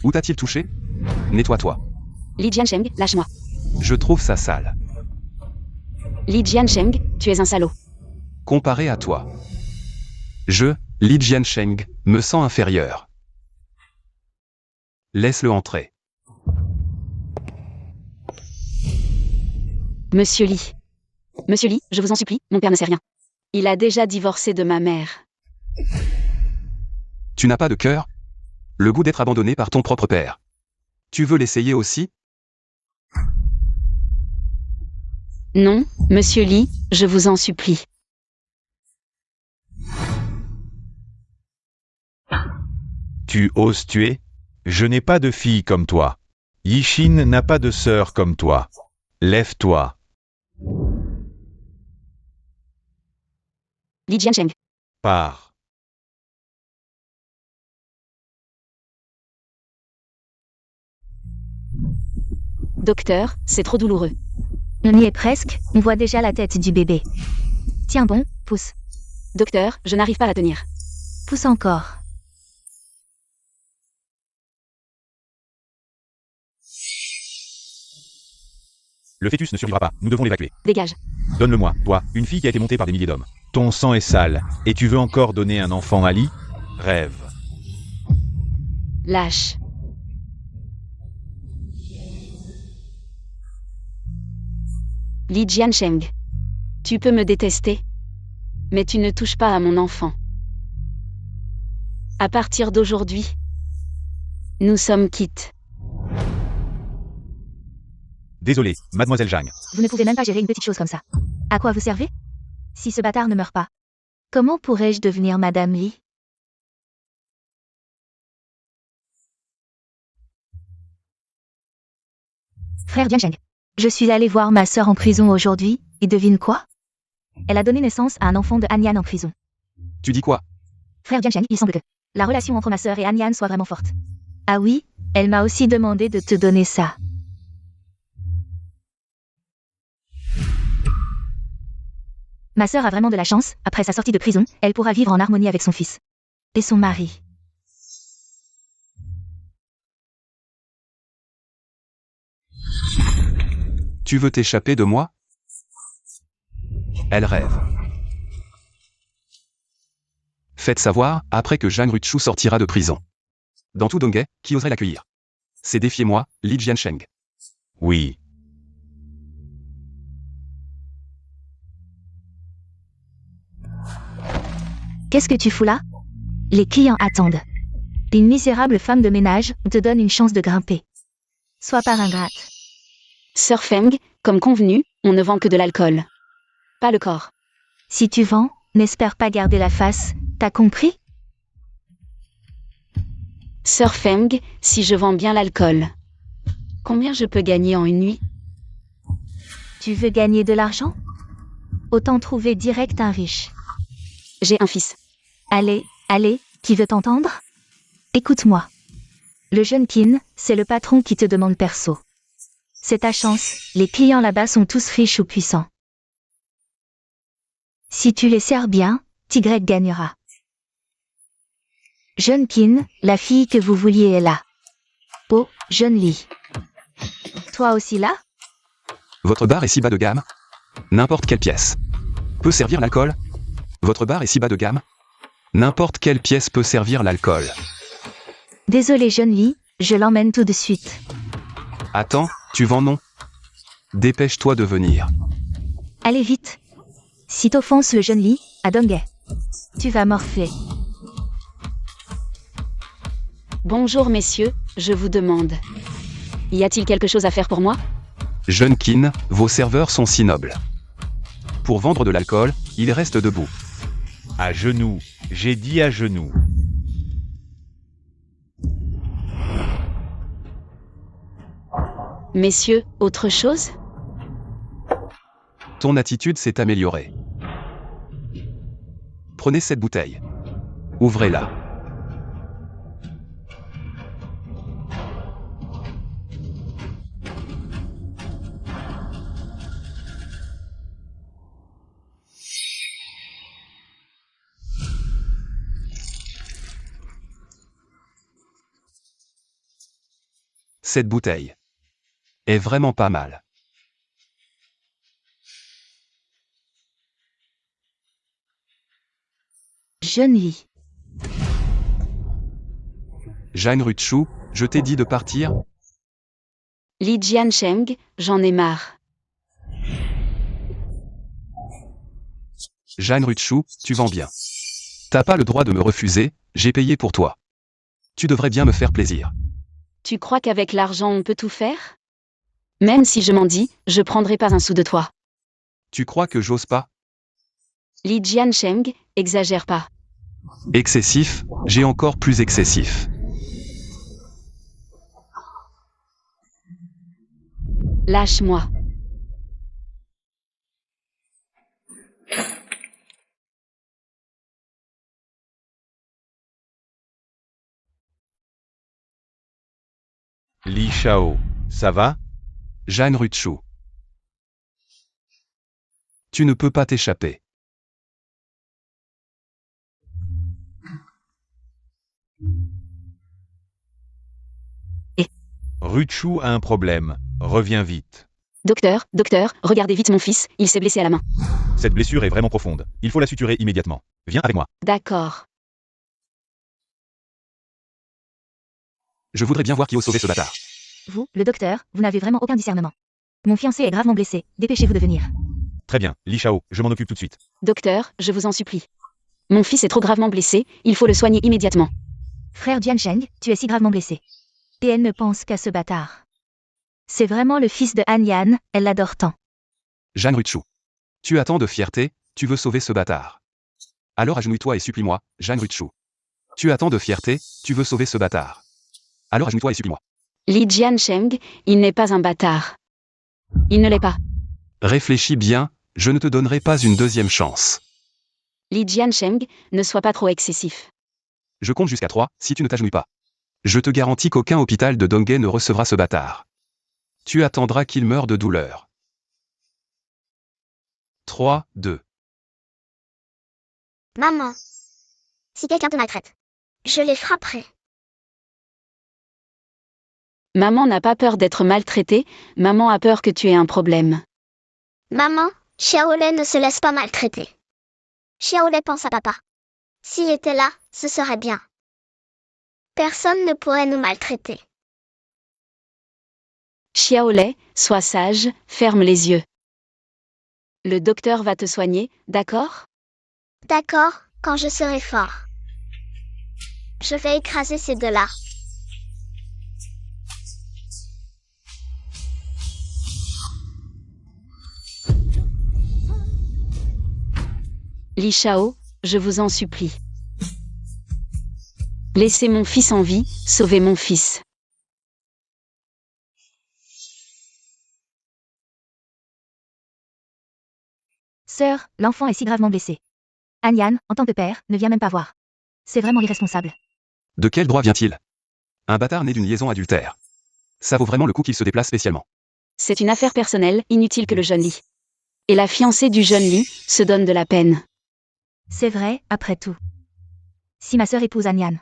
Où t'a-t-il touché? Nettoie-toi. Li Jiansheng, lâche-moi. Je trouve ça sale. Li Jiansheng, tu es un salaud. Comparé à toi. Je, Li Jiansheng, me sens inférieur. Laisse-le entrer. Monsieur Li. Monsieur Li, je vous en supplie, mon père ne sait rien. Il a déjà divorcé de ma mère. Tu n'as pas de cœur? Le goût d'être abandonné par ton propre père. Tu veux l'essayer aussi? Non, monsieur Li, je vous en supplie. Tu oses tuer? Je n'ai pas de fille comme toi. Yixin n'a pas de sœur comme toi. Lève-toi. Li Jiansheng. Pars. Docteur, c'est trop douloureux. On y est presque, on voit déjà la tête du bébé. Tiens bon, pousse. Docteur, je n'arrive pas à tenir. Pousse encore. Le fœtus ne survivra pas, nous devons l'évacuer. Dégage. Donne-le-moi, toi, une fille qui a été montée par des milliers d'hommes. Ton sang est sale, et tu veux encore donner un enfant à Li? Rêve. Lâche. Li Jiansheng. Tu peux me détester, mais tu ne touches pas à mon enfant. À partir d'aujourd'hui, nous sommes quittes. Désolé, mademoiselle Zhang. Vous ne pouvez même pas gérer une petite chose comme ça. À quoi vous servez? Si ce bâtard ne meurt pas, comment pourrais-je devenir Madame Li? Frère Jiansheng. Je suis allée voir ma sœur en prison aujourd'hui, et devine quoi? Elle a donné naissance à un enfant de Hanyan en prison. Tu dis quoi? Frère Jiansheng, il semble que la relation entre ma sœur et Hanyan soit vraiment forte. Ah oui, elle m'a aussi demandé de te donner ça. Ma sœur a vraiment de la chance, après sa sortie de prison, elle pourra vivre en harmonie avec son fils. Et son mari. Tu veux t'échapper de moi? Elle rêve. Faites savoir, après que Zhang Ruchu sortira de prison. Dans tout Donghae, qui oserait l'accueillir? C'est défiez-moi, Li Jiansheng. Oui. Qu'est-ce que tu fous là? Les clients attendent. Une misérable femme de ménage te donne une chance de grimper. Sois pas ingrate. Sœur Feng, comme convenu, on ne vend que de l'alcool. Pas le corps. Si tu vends, n'espère pas garder la face, t'as compris? Sœur Feng, si je vends bien l'alcool, combien je peux gagner en une nuit? Tu veux gagner de l'argent? Autant trouver direct un riche. J'ai un fils. Allez, allez, qui veut t'entendre? Écoute-moi. Le jeune Qin, c'est le patron qui te demande perso. C'est ta chance, les clients là-bas sont tous riches ou puissants. Si tu les sers bien, Tigrette gagnera. Jeune Qin, la fille que vous vouliez est là. Oh, jeune Li. Toi aussi là? Votre bar est si bas de gamme? N'importe quelle pièce peut servir l'alcool? Votre bar est si bas de gamme? N'importe quelle pièce peut servir l'alcool. Désolé jeune Li, je l'emmène tout de suite. Attends, tu vends non? Dépêche-toi de venir. Allez vite. Si t'offenses le jeune Li, à Donghae, tu vas morfler. Bonjour messieurs, je vous demande. Y a-t-il quelque chose à faire pour moi? Jeune Qin, vos serveurs sont si nobles. Pour vendre de l'alcool, ils restent debout. À genoux. J'ai dit à genoux. Messieurs, autre chose? Ton attitude s'est améliorée. Prenez cette bouteille. Ouvrez-la. Cette bouteille est vraiment pas mal. Jeune Li. Jeanne Rutshu, je t'ai dit de partir? Li Jiancheng, j'en ai marre. Jeanne Rutshu, tu vends bien. T'as pas le droit de me refuser, j'ai payé pour toi. Tu devrais bien me faire plaisir. Tu crois qu'avec l'argent on peut tout faire? Même si je m'en dis, je prendrai pas un sou de toi. Tu crois que j'ose pas? Li Jiancheng, exagère pas. Excessif, j'ai encore plus excessif. Lâche-moi. Li Shao, ça va? Jeanne Rutshu. Tu ne peux pas t'échapper. Rutshu a un problème, reviens vite. Docteur, regardez vite mon fils, il s'est blessé à la main. Cette blessure est vraiment profonde, il faut la suturer immédiatement. Viens avec moi. D'accord. Je voudrais bien voir qui ose sauver ce bâtard. Vous, le docteur, vous n'avez vraiment aucun discernement. Mon fiancé est gravement blessé, dépêchez-vous de venir. Très bien, Li Shao, je m'en occupe tout de suite. Docteur, je vous en supplie. Mon fils est trop gravement blessé, il faut le soigner immédiatement. Frère Jiancheng, tu es si gravement blessé. Et elle ne pense qu'à ce bâtard. C'est vraiment le fils de Han Yan, elle l'adore tant. Jeanne Rutshu. Tu as tant de fierté, tu veux sauver ce bâtard. Alors agenouille-toi et supplie-moi, Jeanne Rutshu. Tu as tant de fierté, tu veux sauver ce bâtard. Alors agenouille-toi et supplie-moi. Li Jiancheng, il n'est pas un bâtard. Il ne l'est pas. Réfléchis bien, je ne te donnerai pas une deuxième chance. Li Jiancheng, ne sois pas trop excessif. Je compte jusqu'à 3, si tu ne t'agenouilles pas. Je te garantis qu'aucun hôpital de Donghae ne recevra ce bâtard. Tu attendras qu'il meure de douleur. 3, 2. Maman, si quelqu'un te maltraite, je les frapperai. Maman n'a pas peur d'être maltraitée, maman a peur que tu aies un problème. Maman, Xiaolei ne se laisse pas maltraiter. Xiaolei pense à papa. S'il était là, ce serait bien. Personne ne pourrait nous maltraiter. Xiaolei, sois sage, ferme les yeux. Le docteur va te soigner, d'accord? D'accord, quand je serai fort. Je vais écraser ces deux-là. Li Shao, je vous en supplie. Laissez mon fils en vie, sauvez mon fils. Sœur, l'enfant est si gravement blessé. Han Yan, en tant que père, ne vient même pas voir. C'est vraiment irresponsable. De quel droit vient-il? Un bâtard né d'une liaison adultère. Ça vaut vraiment le coup qu'il se déplace spécialement. C'est une affaire personnelle, inutile que le jeune Li. Et la fiancée du jeune Li se donne de la peine. C'est vrai, après tout. Si ma sœur épouse Han Yan,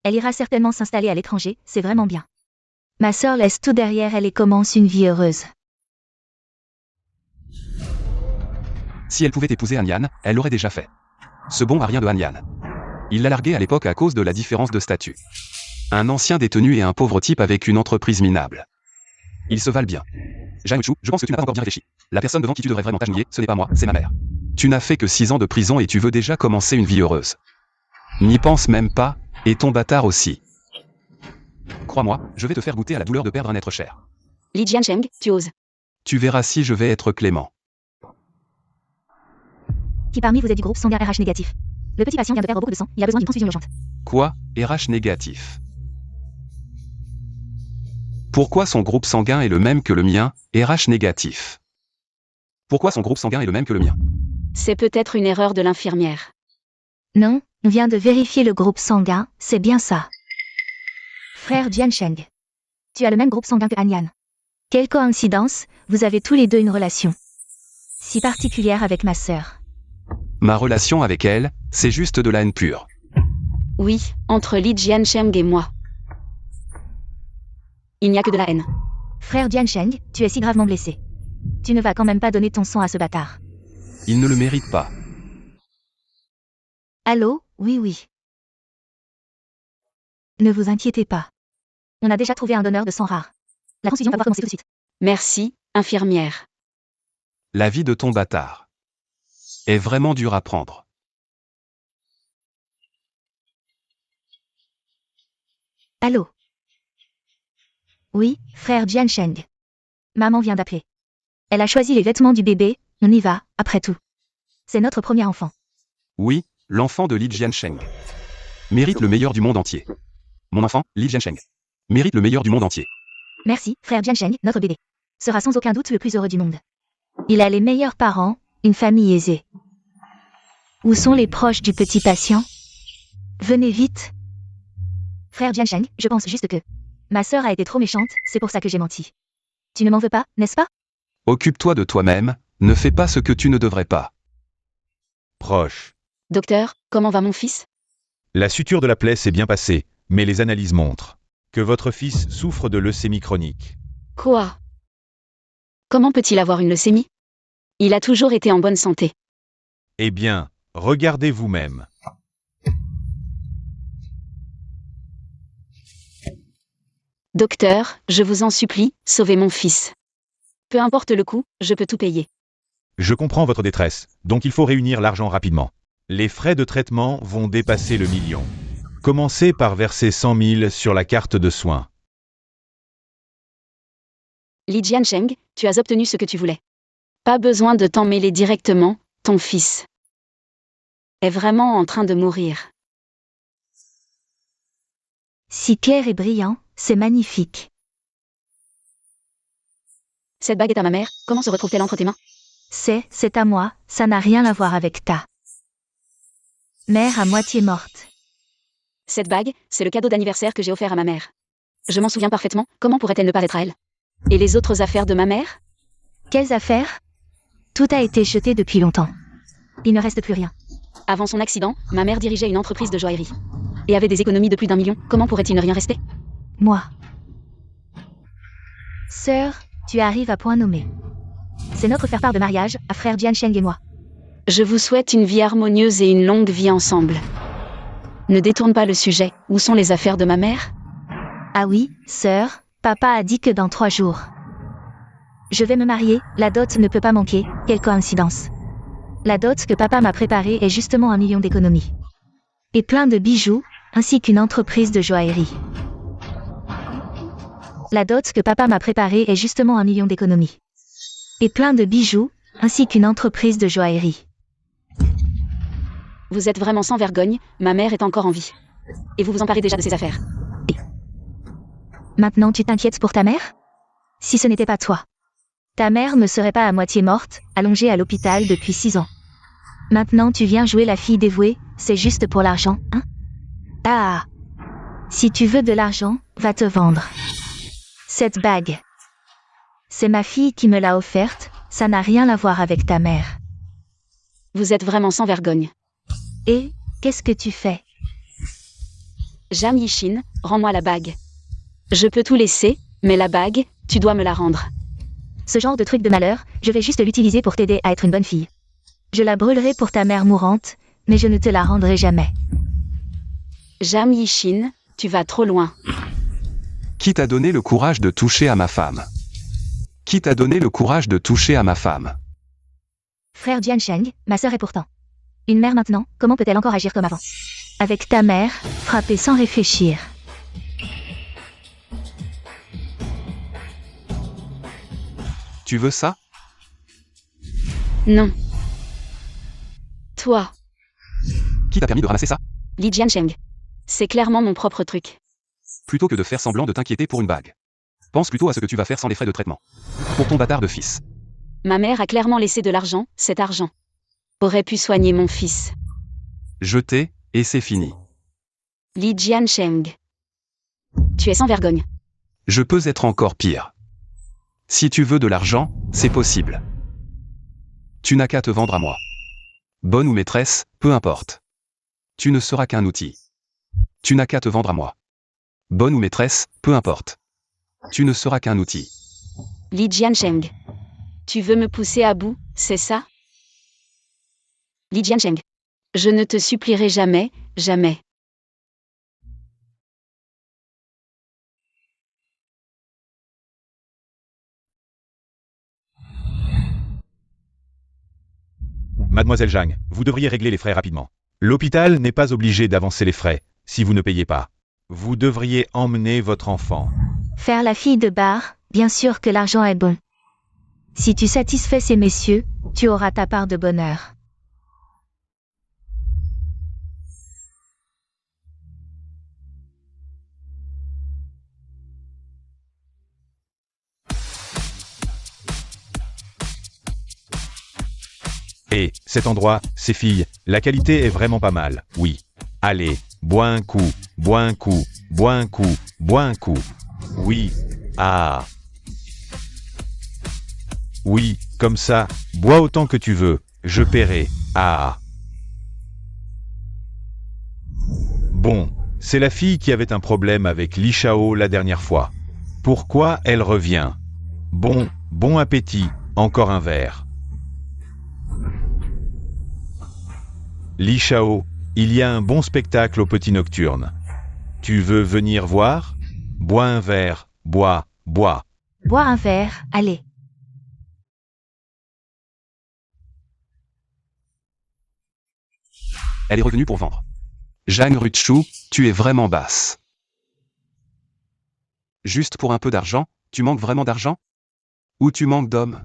elle ira certainement s'installer à l'étranger, c'est vraiment bien. Ma sœur laisse tout derrière elle et commence une vie heureuse. Si elle pouvait épouser Han Yan, elle l'aurait déjà fait. Ce bon a rien de Han Yan. Il l'a largué à l'époque à cause de la différence de statut. Un ancien détenu et un pauvre type avec une entreprise minable. Ils se valent bien. Jeanne Rutshu, je pense que tu n'as pas encore bien réfléchi. La personne devant qui tu devrais vraiment t'agenouiller, ce n'est pas moi, c'est ma mère. Tu n'as fait que 6 ans de prison et tu veux déjà commencer une vie heureuse. N'y pense même pas, et ton bâtard aussi. Crois-moi, je vais te faire goûter à la douleur de perdre un être cher. Li Jiancheng, tu oses. Tu verras si je vais être clément. Qui parmi vous est du groupe sanguin RH négatif? Le petit patient vient de perdre beaucoup de sang, il a besoin d'une transfusion urgente. Quoi? RH négatif. Pourquoi son groupe sanguin est le même que le mien, RH négatif? Pourquoi son groupe sanguin est le même que le mien? C'est peut-être une erreur de l'infirmière. Non, on vient de vérifier le groupe sanguin, c'est bien ça. Frère Jiancheng. Tu as le même groupe sanguin que Han Yan. Quelle coïncidence, vous avez tous les deux une relation si particulière avec ma sœur. Ma relation avec elle, c'est juste de la haine pure. Oui, entre Li Jiancheng et moi. Il n'y a que de la haine. Frère Jiansheng, tu es si gravement blessé. Tu ne vas quand même pas donner ton sang à ce bâtard. Il ne le mérite pas. Allô? Oui, oui. Ne vous inquiétez pas. On a déjà trouvé un donneur de sang rare. La transfusion va commencer tout de suite. Merci, infirmière. La vie de ton bâtard est vraiment dure à prendre. Allô? Oui, frère Jiansheng. Maman vient d'appeler. Elle a choisi les vêtements du bébé, on y va, après tout. C'est notre premier enfant. Oui, l'enfant de Li Jiansheng mérite le meilleur du monde entier. Mon enfant, Li Jiansheng, mérite le meilleur du monde entier. Merci, frère Jiansheng, notre bébé. Sera sans aucun doute le plus heureux du monde. Il a les meilleurs parents, une famille aisée. Où sont les proches du petit patient? Venez vite. Frère Jiansheng, je pense juste que... Ma sœur a été trop méchante, c'est pour ça que j'ai menti. Tu ne m'en veux pas, n'est-ce pas? Occupe-toi de toi-même, ne fais pas ce que tu ne devrais pas. Proche. Docteur, comment va mon fils? La suture de la plaie s'est bien passée, mais les analyses montrent que votre fils souffre de leucémie chronique. Quoi? Comment peut-il avoir une leucémie? Il a toujours été en bonne santé. Eh bien, regardez vous-même. Docteur, je vous en supplie, sauvez mon fils. Peu importe le coût, je peux tout payer. Je comprends votre détresse, donc il faut réunir l'argent rapidement. Les frais de traitement vont dépasser le million. Commencez par verser 100 000 sur la carte de soins. Li Jiansheng, tu as obtenu ce que tu voulais. Pas besoin de t'en mêler directement, ton fils est vraiment en train de mourir. Si clair et brillant, c'est magnifique. Cette bague est à ma mère, comment se retrouve-t-elle entre tes mains? C'est à moi, ça n'a rien à voir avec ta mère à moitié morte. Cette bague, c'est le cadeau d'anniversaire que j'ai offert à ma mère. Je m'en souviens parfaitement, comment pourrait-elle ne pas être à elle? Et les autres affaires de ma mère? Quelles affaires? Tout a été jeté depuis longtemps. Il ne reste plus rien. Avant son accident, ma mère dirigeait une entreprise de joaillerie. Et avait des économies de plus d'1 million, comment pourrait-il ne rien rester? Moi. Sœur, tu arrives à point nommé. C'est notre faire-part de mariage, à frère Jiansheng et moi. Je vous souhaite une vie harmonieuse et une longue vie ensemble. Ne détourne pas le sujet, où sont les affaires de ma mère? Ah oui, sœur, papa a dit que dans 3 jours. Je vais me marier, la dot ne peut pas manquer, quelle coïncidence. La dot que papa m'a préparée est justement 1 million d'économies. Et plein de bijoux, ainsi qu'une entreprise de joaillerie. La dot que papa m'a préparée est justement 1 million d'économies. Et plein de bijoux, ainsi qu'une entreprise de joaillerie. Vous êtes vraiment sans vergogne, ma mère est encore en vie. Et vous vous emparez déjà de ses affaires. Maintenant tu t'inquiètes pour ta mère? Si ce n'était pas toi. Ta mère ne serait pas à moitié morte, allongée à l'hôpital depuis 6 ans. Maintenant tu viens jouer la fille dévouée, c'est juste pour l'argent, hein? Ah! Si tu veux de l'argent, va te vendre. Cette bague. C'est ma fille qui me l'a offerte, ça n'a rien à voir avec ta mère. Vous êtes vraiment sans vergogne. Et, qu'est-ce que tu fais? Jam Yishin, rends-moi la bague. Je peux tout laisser, mais la bague, tu dois me la rendre. Ce genre de truc de malheur, je vais juste l'utiliser pour t'aider à être une bonne fille. Je la brûlerai pour ta mère mourante, mais je ne te la rendrai jamais. Jam Yishin, tu vas trop loin. Qui t'a donné le courage de toucher à ma femme? Qui t'a donné le courage de toucher à ma femme? Frère Jiansheng, ma sœur est pourtant une mère maintenant, comment peut-elle encore agir comme avant? Avec ta mère, frapper sans réfléchir. Tu veux ça? Non. Toi, Qui t'a permis de ramasser ça? Li Jiansheng. C'est clairement mon propre truc. Plutôt que de faire semblant de t'inquiéter pour une bague. Pense plutôt à ce que tu vas faire sans les frais de traitement. Pour ton bâtard de fils. Ma mère a clairement laissé de l'argent, cet argent aurait pu soigner mon fils. Jeté, et c'est fini. Li Jiansheng. Tu es sans vergogne. Je peux être encore pire. Si tu veux de l'argent, c'est possible. Tu n'as qu'à te vendre à moi. Bonne ou maîtresse, peu importe. Tu ne seras qu'un outil. Tu n'as qu'à te vendre à moi. Bonne ou maîtresse, peu importe. Tu ne seras qu'un outil. Li Jiansheng. Tu veux me pousser à bout, c'est ça? Li Jiansheng. Je ne te supplierai jamais, jamais. Mademoiselle Zhang, vous devriez régler les frais rapidement. L'hôpital n'est pas obligé d'avancer les frais, si vous ne payez pas. Vous devriez emmener votre enfant. Faire la fille de bar, bien sûr que l'argent est bon. Si tu satisfais ces messieurs, tu auras ta part de bonheur. Et, cet endroit, ces filles, la qualité est vraiment pas mal, oui. Allez, bois un coup, bois un coup, bois un coup, bois un coup. Oui, ah. Oui, comme ça, bois autant que tu veux, je paierai, ah. Bon, c'est la fille qui avait un problème avec Li Shao la dernière fois. Pourquoi elle revient? Bon, bon appétit, encore un verre. Li Shao, il y a un bon spectacle au Petit Nocturne. Tu veux venir voir? Bois un verre, bois, bois. Bois un verre, allez. Elle est revenue pour vendre. Zhang Ruchu, tu es vraiment basse. Juste pour un peu d'argent, tu manques vraiment d'argent? Ou tu manques d'hommes?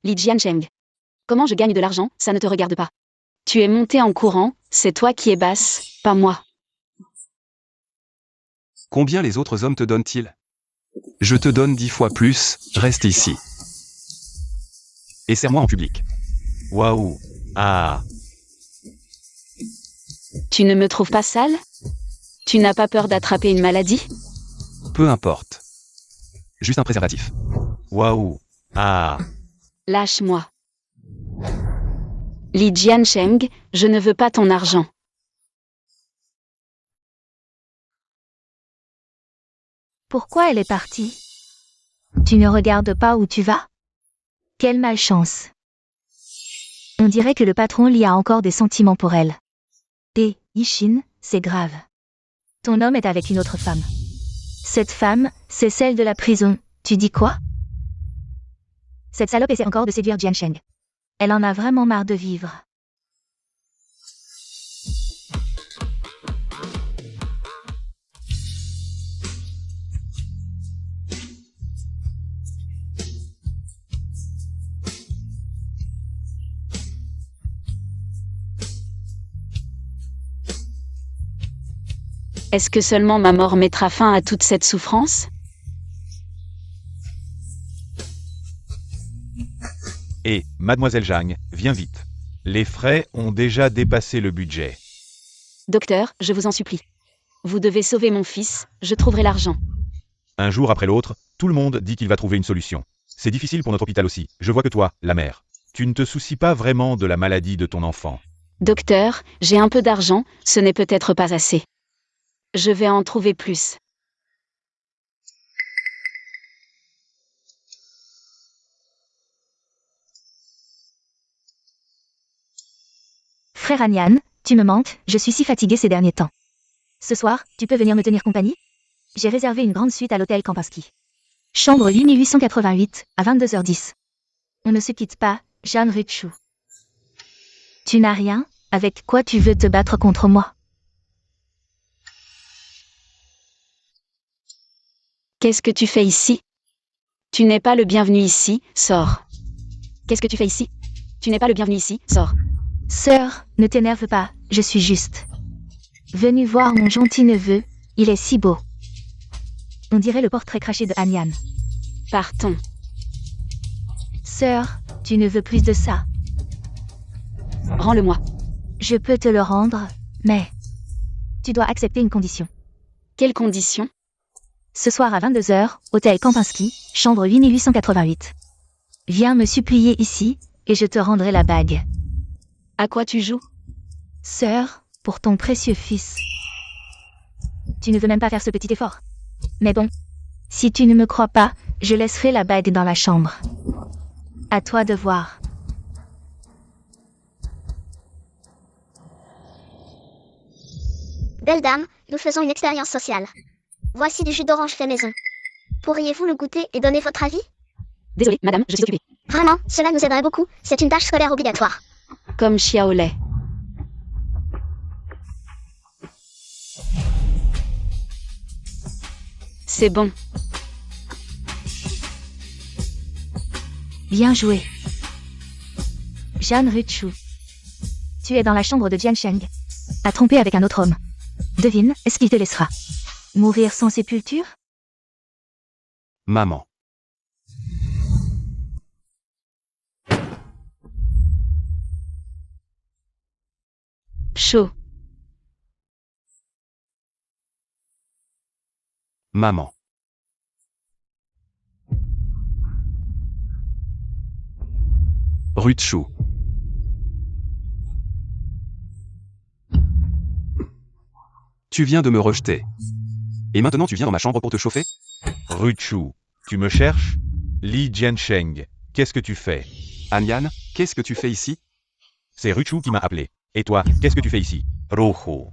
Li Jiansheng. Comment je gagne de l'argent, ça ne te regarde pas. Tu es monté en courant, c'est toi qui es basse, pas moi. Combien les autres hommes te donnent-ils? Je te donne 10 fois plus, reste ici. Et serre-moi en public. Waouh, ah. Tu ne me trouves pas sale? Tu n'as pas peur d'attraper une maladie? Peu importe. Juste un préservatif. Waouh, ah. Lâche-moi. Li Jiansheng, je ne veux pas ton argent. Pourquoi elle est partie? Tu ne regardes pas où tu vas? Quelle malchance. On dirait que le patron Li a encore des sentiments pour elle. Et, Yishin, c'est grave. Ton homme est avec une autre femme. Cette femme, c'est celle de la prison, tu dis quoi? Cette salope essaie encore de séduire Jiansheng. Elle en a vraiment marre de vivre. Est-ce que seulement ma mort mettra fin à toute cette souffrance? Et, mademoiselle Zhang, viens vite. Les frais ont déjà dépassé le budget. Docteur, je vous en supplie. Vous devez sauver mon fils, je trouverai l'argent. Un jour après l'autre, tout le monde dit qu'il va trouver une solution. C'est difficile pour notre hôpital aussi. Je vois que toi, la mère, tu ne te soucies pas vraiment de la maladie de ton enfant. Docteur, j'ai un peu d'argent, ce n'est peut-être pas assez. Je vais en trouver plus. Frère Anyan, tu me manques, je suis si fatiguée ces derniers temps. Ce soir, tu peux venir me tenir compagnie? J'ai réservé une grande suite à l'hôtel Kampinski. Chambre 8888, à 22h10. On ne se quitte pas, Jeanne Ruchu. Tu n'as rien, avec quoi tu veux te battre contre moi? Qu'est-ce que tu fais ici? Tu n'es pas le bienvenu ici, sors. Qu'est-ce que tu fais ici? Tu n'es pas le bienvenu ici, sors. Sœur, ne t'énerve pas, je suis juste venue voir mon gentil neveu, il est si beau. On dirait le portrait craché de Anyan. Partons. Sœur, tu ne veux plus de ça. Rends-le-moi. Je peux te le rendre, mais tu dois accepter une condition. Quelles conditions? Ce soir à 22h, hôtel Kampinski, chambre 8888. Viens me supplier ici, et je te rendrai la bague. À quoi tu joues? Sœur, pour ton précieux fils. Tu ne veux même pas faire ce petit effort. Mais bon, si tu ne me crois pas, je laisserai la bague dans la chambre. À toi de voir. Belle dame, nous faisons une expérience sociale. Voici du jus d'orange fait maison. Pourriez-vous le goûter et donner votre avis? Désolée, madame, je suis occupée. Vraiment, cela nous aiderait beaucoup. C'est une tâche scolaire obligatoire. Comme Xiaolei. C'est bon. Bien joué. Jeanne Ruchu. Tu es dans la chambre de Jiansheng. À tromper avec un autre homme. Devine, est-ce qu'il te laissera mourir sans sépulture? Maman. Chaud. Maman. Ruchu. Tu viens de me rejeter. Et maintenant tu viens dans ma chambre pour te chauffer? Ruchu, tu me cherches? Li Jiansheng, qu'est-ce que tu fais? Anyan, qu'est-ce que tu fais ici? C'est Ruchu qui m'a appelé. Et toi, qu'est-ce que tu fais ici? Rojo.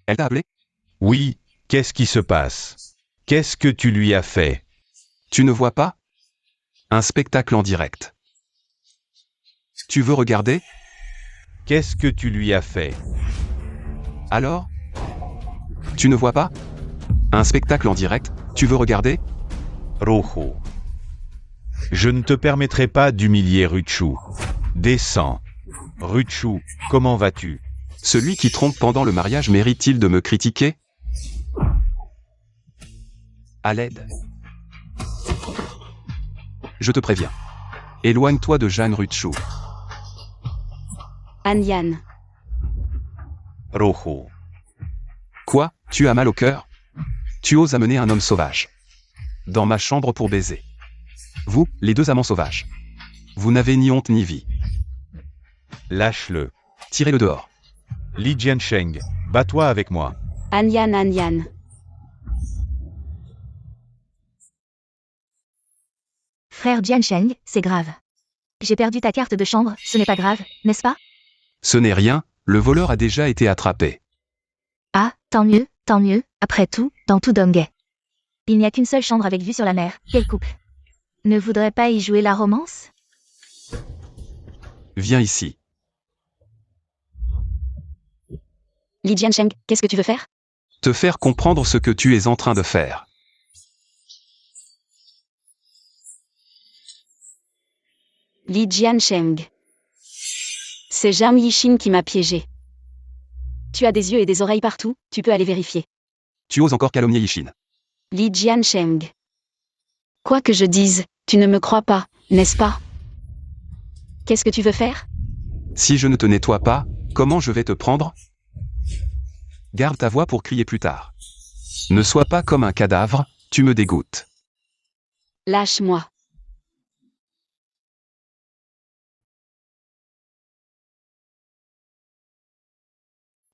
Elle t'a appelé? Oui, qu'est-ce qui se passe? Qu'est-ce que tu lui as fait? Tu ne vois pas? Un spectacle en direct. Tu veux regarder? Qu'est-ce que tu lui as fait? Alors? Tu ne vois pas? Un spectacle en direct, tu veux regarder? Rojo. Je ne te permettrai pas d'humilier Ruchu. Descends. Ruchu, comment vas-tu? Celui qui trompe pendant le mariage mérite-t-il de me critiquer? À l'aide. Je te préviens. Éloigne-toi de Jeanne Ruchu. Anyan. Rojo. Quoi? Tu as mal au cœur? Tu oses amener un homme sauvage dans ma chambre pour baiser. Vous, les deux amants sauvages. Vous n'avez ni honte ni vie. Lâche-le. Tirez-le dehors. Li Jiansheng, bats-toi avec moi. Anyan, Anyan. Frère Jiansheng, c'est grave. J'ai perdu ta carte de chambre, ce n'est pas grave, n'est-ce pas? Ce n'est rien, le voleur a déjà été attrapé. Ah, tant mieux, après tout, dans tout Donghae. Il n'y a qu'une seule chambre avec vue sur la mer, quel couple. Ne voudrait pas y jouer la romance? Viens ici. Li Jiansheng, qu'est-ce que tu veux faire? Te faire comprendre ce que tu es en train de faire. Li Jiansheng. C'est Zhang Yixin qui m'a piégé. Tu as des yeux et des oreilles partout, tu peux aller vérifier. Tu oses encore calomnier Yixin. Li Jiansheng. Quoi que je dise, tu ne me crois pas, n'est-ce pas? Qu'est-ce que tu veux faire? Si je ne te nettoie pas, comment je vais te prendre? Garde ta voix pour crier plus tard. Ne sois pas comme un cadavre, tu me dégoûtes. Lâche-moi.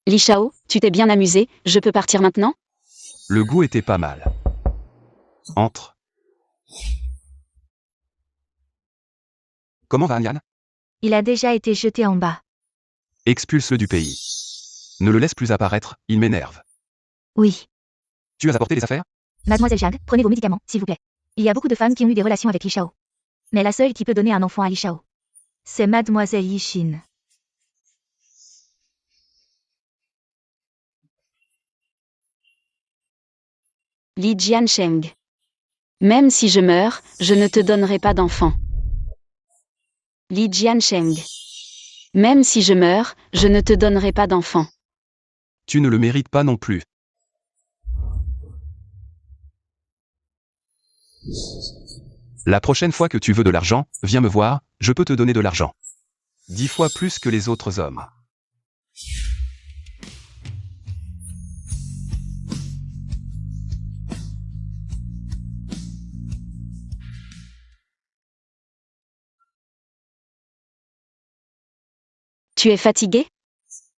Li Shao, tu t'es bien amusé, je peux partir maintenant? Le goût était pas mal. Entre. Comment va Anyan? Il a déjà été jeté en bas. Expulse-le du pays. Ne le laisse plus apparaître, il m'énerve. Oui. Tu as apporté les affaires? Mademoiselle Jiang, prenez vos médicaments, s'il vous plaît. Il y a beaucoup de femmes qui ont eu des relations avec Li Shao. Mais la seule qui peut donner un enfant à Li Shao, c'est Mademoiselle Yixin. Li Jiansheng. Même si je meurs, je ne te donnerai pas d'enfant. Li Jiansheng. Même si je meurs, je ne te donnerai pas d'enfant. Tu ne le mérites pas non plus. La prochaine fois que tu veux de l'argent, viens me voir, je peux te donner de l'argent. 10 fois plus que les autres hommes. Tu es fatigué?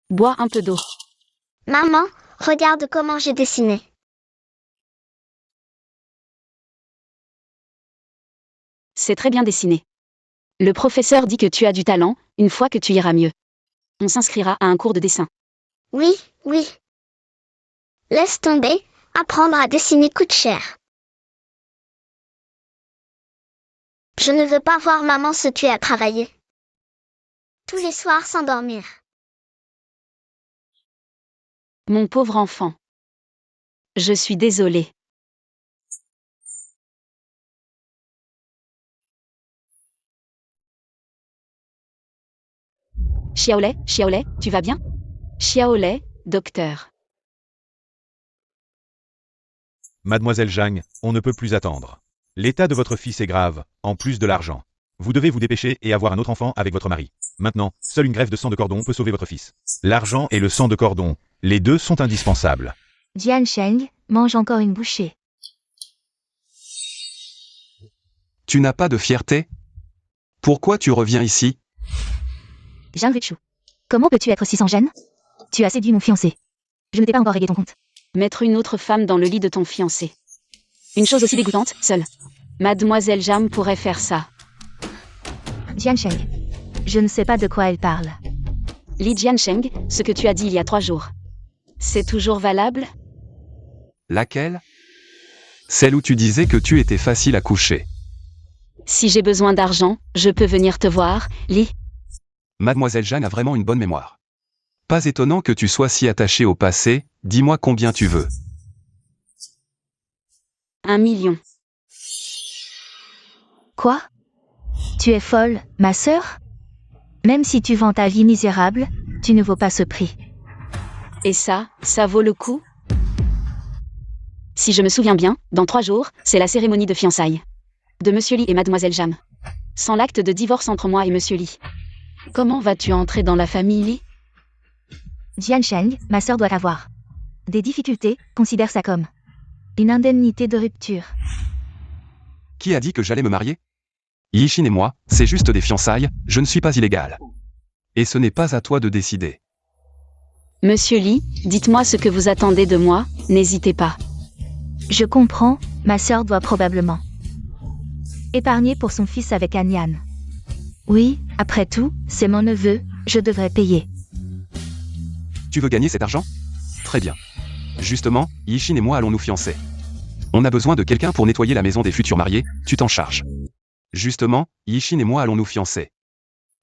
Bois un peu d'eau. Maman, regarde comment j'ai dessiné. C'est très bien dessiné. Le professeur dit que tu as du talent, une fois que tu iras mieux. On s'inscrira à un cours de dessin. Oui, oui. Laisse tomber, apprendre à dessiner coûte cher. Je ne veux pas voir maman se tuer à travailler. Tous les soirs sans dormir. Mon pauvre enfant. Je suis désolée. Xiaolei, tu vas bien? Xiaolei, docteur. Mademoiselle Zhang, on ne peut plus attendre. L'état de votre fils est grave, en plus de l'argent. Vous devez vous dépêcher et avoir un autre enfant avec votre mari. Maintenant, seule une greffe de sang de cordon peut sauver votre fils. L'argent et le sang de cordon, les deux sont indispensables. Jiansheng, mange encore une bouchée. Tu n'as pas de fierté? Pourquoi tu reviens ici? Zhang Ruichu. Comment peux-tu être si sans gêne? Tu as séduit mon fiancé. Je ne t'ai pas encore réglé ton compte. Mettre une autre femme dans le lit de ton fiancé. Une chose aussi dégoûtante, seule. Mademoiselle Jam pourrait faire ça. Jiansheng. Je ne sais pas de quoi elle parle. Li Jiansheng, ce que tu as dit il y a 3 jours. C'est toujours valable? Laquelle? Celle où tu disais que tu étais facile à coucher. Si j'ai besoin d'argent, je peux venir te voir, Li. Mademoiselle Jeanne a vraiment une bonne mémoire. Pas étonnant que tu sois si attaché au passé, dis-moi combien tu veux. 1 million. Quoi? Tu es folle, ma sœur? Même si tu vends ta vie misérable, tu ne vaux pas ce prix. Et ça vaut le coup? Si je me souviens bien, dans 3 jours, c'est la cérémonie de fiançailles. De Monsieur Li et Mademoiselle Jam. Sans l'acte de divorce entre moi et Monsieur Li. Comment vas-tu entrer dans la famille Li? Jiansheng, ma sœur doit avoir des difficultés, considère ça comme une indemnité de rupture. Qui a dit que j'allais me marier? Yishin et moi, c'est juste des fiançailles, je ne suis pas illégal. Et ce n'est pas à toi de décider. Monsieur Li, dites-moi ce que vous attendez de moi, n'hésitez pas. Je comprends, ma sœur doit probablement épargner pour son fils avec Anyan. Oui, après tout, c'est mon neveu, je devrais payer. Tu veux gagner cet argent? Très bien. Justement, Yishin et moi allons nous fiancer. On a besoin de quelqu'un pour nettoyer la maison des futurs mariés, tu t'en charges. Justement, Yishin et moi allons nous fiancer.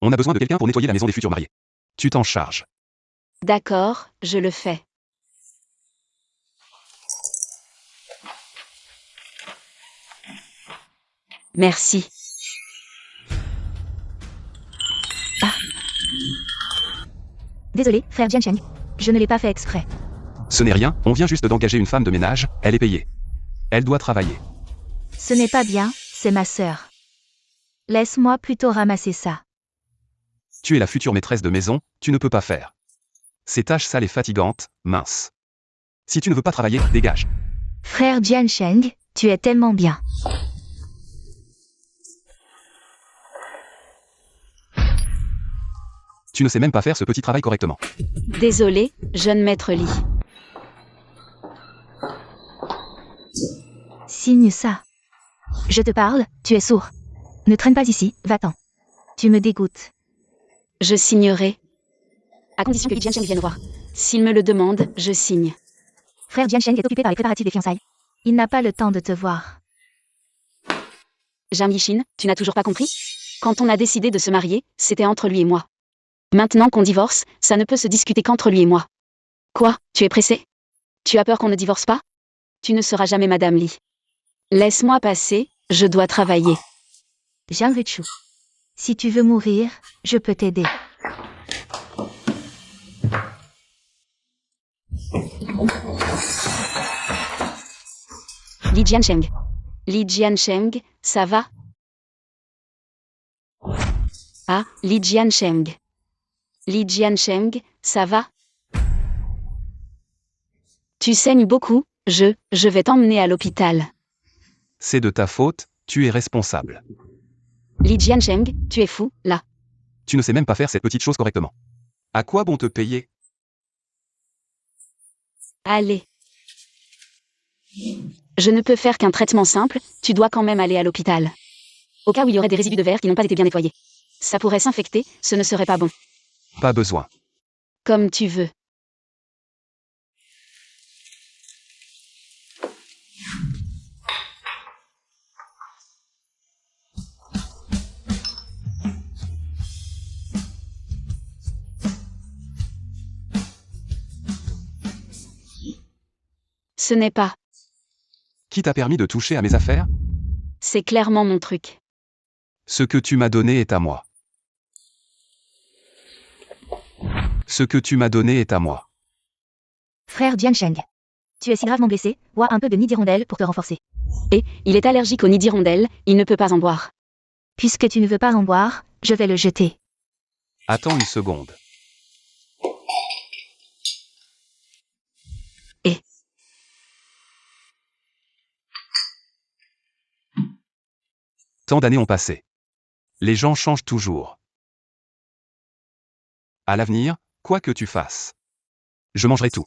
On a besoin de quelqu'un pour nettoyer la maison des futurs mariés. Tu t'en charges. D'accord, je le fais. Merci. Désolé, frère Jiansheng. Je ne l'ai pas fait exprès. Ce n'est rien, on vient juste d'engager une femme de ménage, elle est payée. Elle doit travailler. Ce n'est pas bien, c'est ma sœur. Laisse-moi plutôt ramasser ça. Tu es la future maîtresse de maison, tu ne peux pas faire. Ces tâches sales et fatigantes, mince. Si tu ne veux pas travailler, dégage. Frère Jiansheng, tu es tellement bien. Tu ne sais même pas faire ce petit travail correctement. Désolé, jeune maître Li. Signe ça. Je te parle, tu es sourd. Ne traîne pas ici, va-t'en. Tu me dégoûtes. Je signerai. À condition que Li Jiansheng vienne voir. S'il me le demande, je signe. Frère Jiansheng est occupé par les préparatifs des fiançailles. Il n'a pas le temps de te voir. Jam Yishin, tu n'as toujours pas compris? Quand on a décidé de se marier, c'était entre lui et moi. Maintenant qu'on divorce, ça ne peut se discuter qu'entre lui et moi. Quoi, tu es pressé? Tu as peur qu'on ne divorce pas? Tu ne seras jamais Madame Li. Laisse-moi passer, je dois travailler. Zhang Ruichu. Si tu veux mourir, je peux t'aider. Li Jiansheng. Li Jiansheng, ça va? Ah, Li Jiansheng. Li Jiansheng, ça va? Tu saignes beaucoup, je vais t'emmener à l'hôpital. C'est de ta faute, tu es responsable. Li Jiansheng, tu es fou, là. Tu ne sais même pas faire cette petite chose correctement. À quoi bon te payer? Allez. Je ne peux faire qu'un traitement simple, tu dois quand même aller à l'hôpital. Au cas où il y aurait des résidus de verre qui n'ont pas été bien nettoyés. Ça pourrait s'infecter, ce ne serait pas bon. Pas besoin. Comme tu veux. Ce n'est pas. Qui t'a permis de toucher à mes affaires? C'est clairement mon truc. Ce que tu m'as donné est à moi. Ce que tu m'as donné est à moi. Frère Jiansheng. Tu es si gravement blessé, bois un peu de nid d'hirondelle pour te renforcer. Et, il est allergique au nid d'hirondelle, il ne peut pas en boire. Puisque tu ne veux pas en boire, je vais le jeter. Attends une seconde. Et. Tant d'années ont passé. Les gens changent toujours. À l'avenir, quoi que tu fasses, je mangerai tout.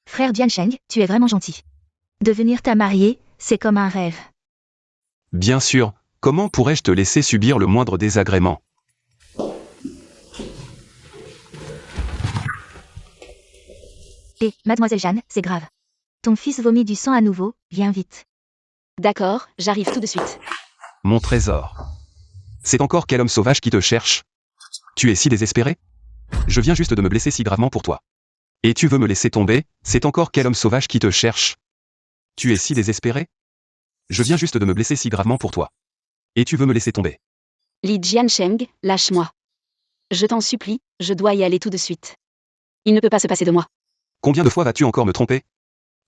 Frère Jiansheng, tu es vraiment gentil. Devenir ta mariée, c'est comme un rêve. Bien sûr, comment pourrais-je te laisser subir le moindre désagrément? Et, mademoiselle Jeanne, c'est grave. Ton fils vomit du sang à nouveau, viens vite. D'accord, j'arrive tout de suite. Mon trésor. C'est encore quel homme sauvage qui te cherche? Tu es si désespéré? Je viens juste de me blesser si gravement pour toi. Et tu veux me laisser tomber? C'est encore quel homme sauvage qui te cherche? Tu es si désespéré? Je viens juste de me blesser si gravement pour toi. Et tu veux me laisser tomber? Li Jiansheng, lâche-moi. Je t'en supplie, je dois y aller tout de suite. Il ne peut pas se passer de moi. Combien de fois vas-tu encore me tromper?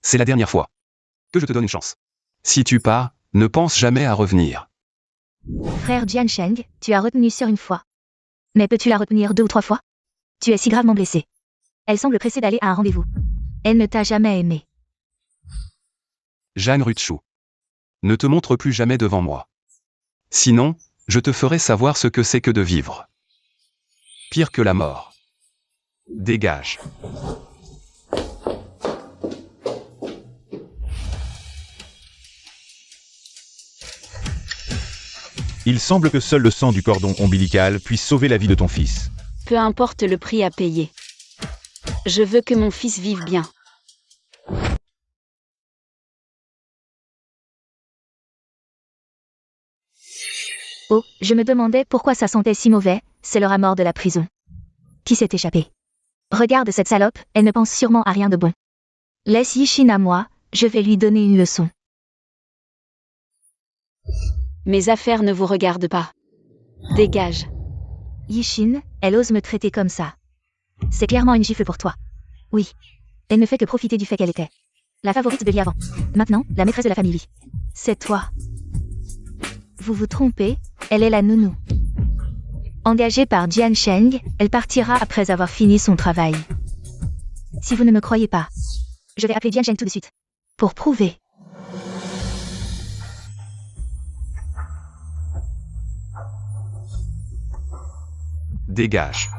C'est la dernière fois. Que je te donne une chance. Si tu pars, ne pense jamais à revenir. Frère Jiansheng, tu as retenu Sœur une fois. Mais peux-tu la retenir 2 ou 3 fois? Tu es si gravement blessé. Elle semble pressée d'aller à un rendez-vous. Elle ne t'a jamais aimé. Jeanne Rutschou. Ne te montre plus jamais devant moi. Sinon, je te ferai savoir ce que c'est que de vivre. Pire que la mort. Dégage. Il semble que seul le sang du cordon ombilical puisse sauver la vie de ton fils. Peu importe le prix à payer. Je veux que mon fils vive bien. Oh, je me demandais pourquoi ça sentait si mauvais, c'est le rat mort de la prison. Qui s'est échappé? Regarde cette salope, elle ne pense sûrement à rien de bon. Laisse Yishin à moi, je vais lui donner une leçon. Mes affaires ne vous regardent pas. Dégage. Yishin, elle ose me traiter comme ça. C'est clairement une gifle pour toi. Oui. Elle ne fait que profiter du fait qu'elle était la favorite de Liavan. Maintenant, la maîtresse de la famille. C'est toi. Vous vous trompez, elle est la nounou. Engagée par Jiansheng, elle partira après avoir fini son travail. Si vous ne me croyez pas, je vais appeler Jiansheng tout de suite. Pour prouver. Dégage.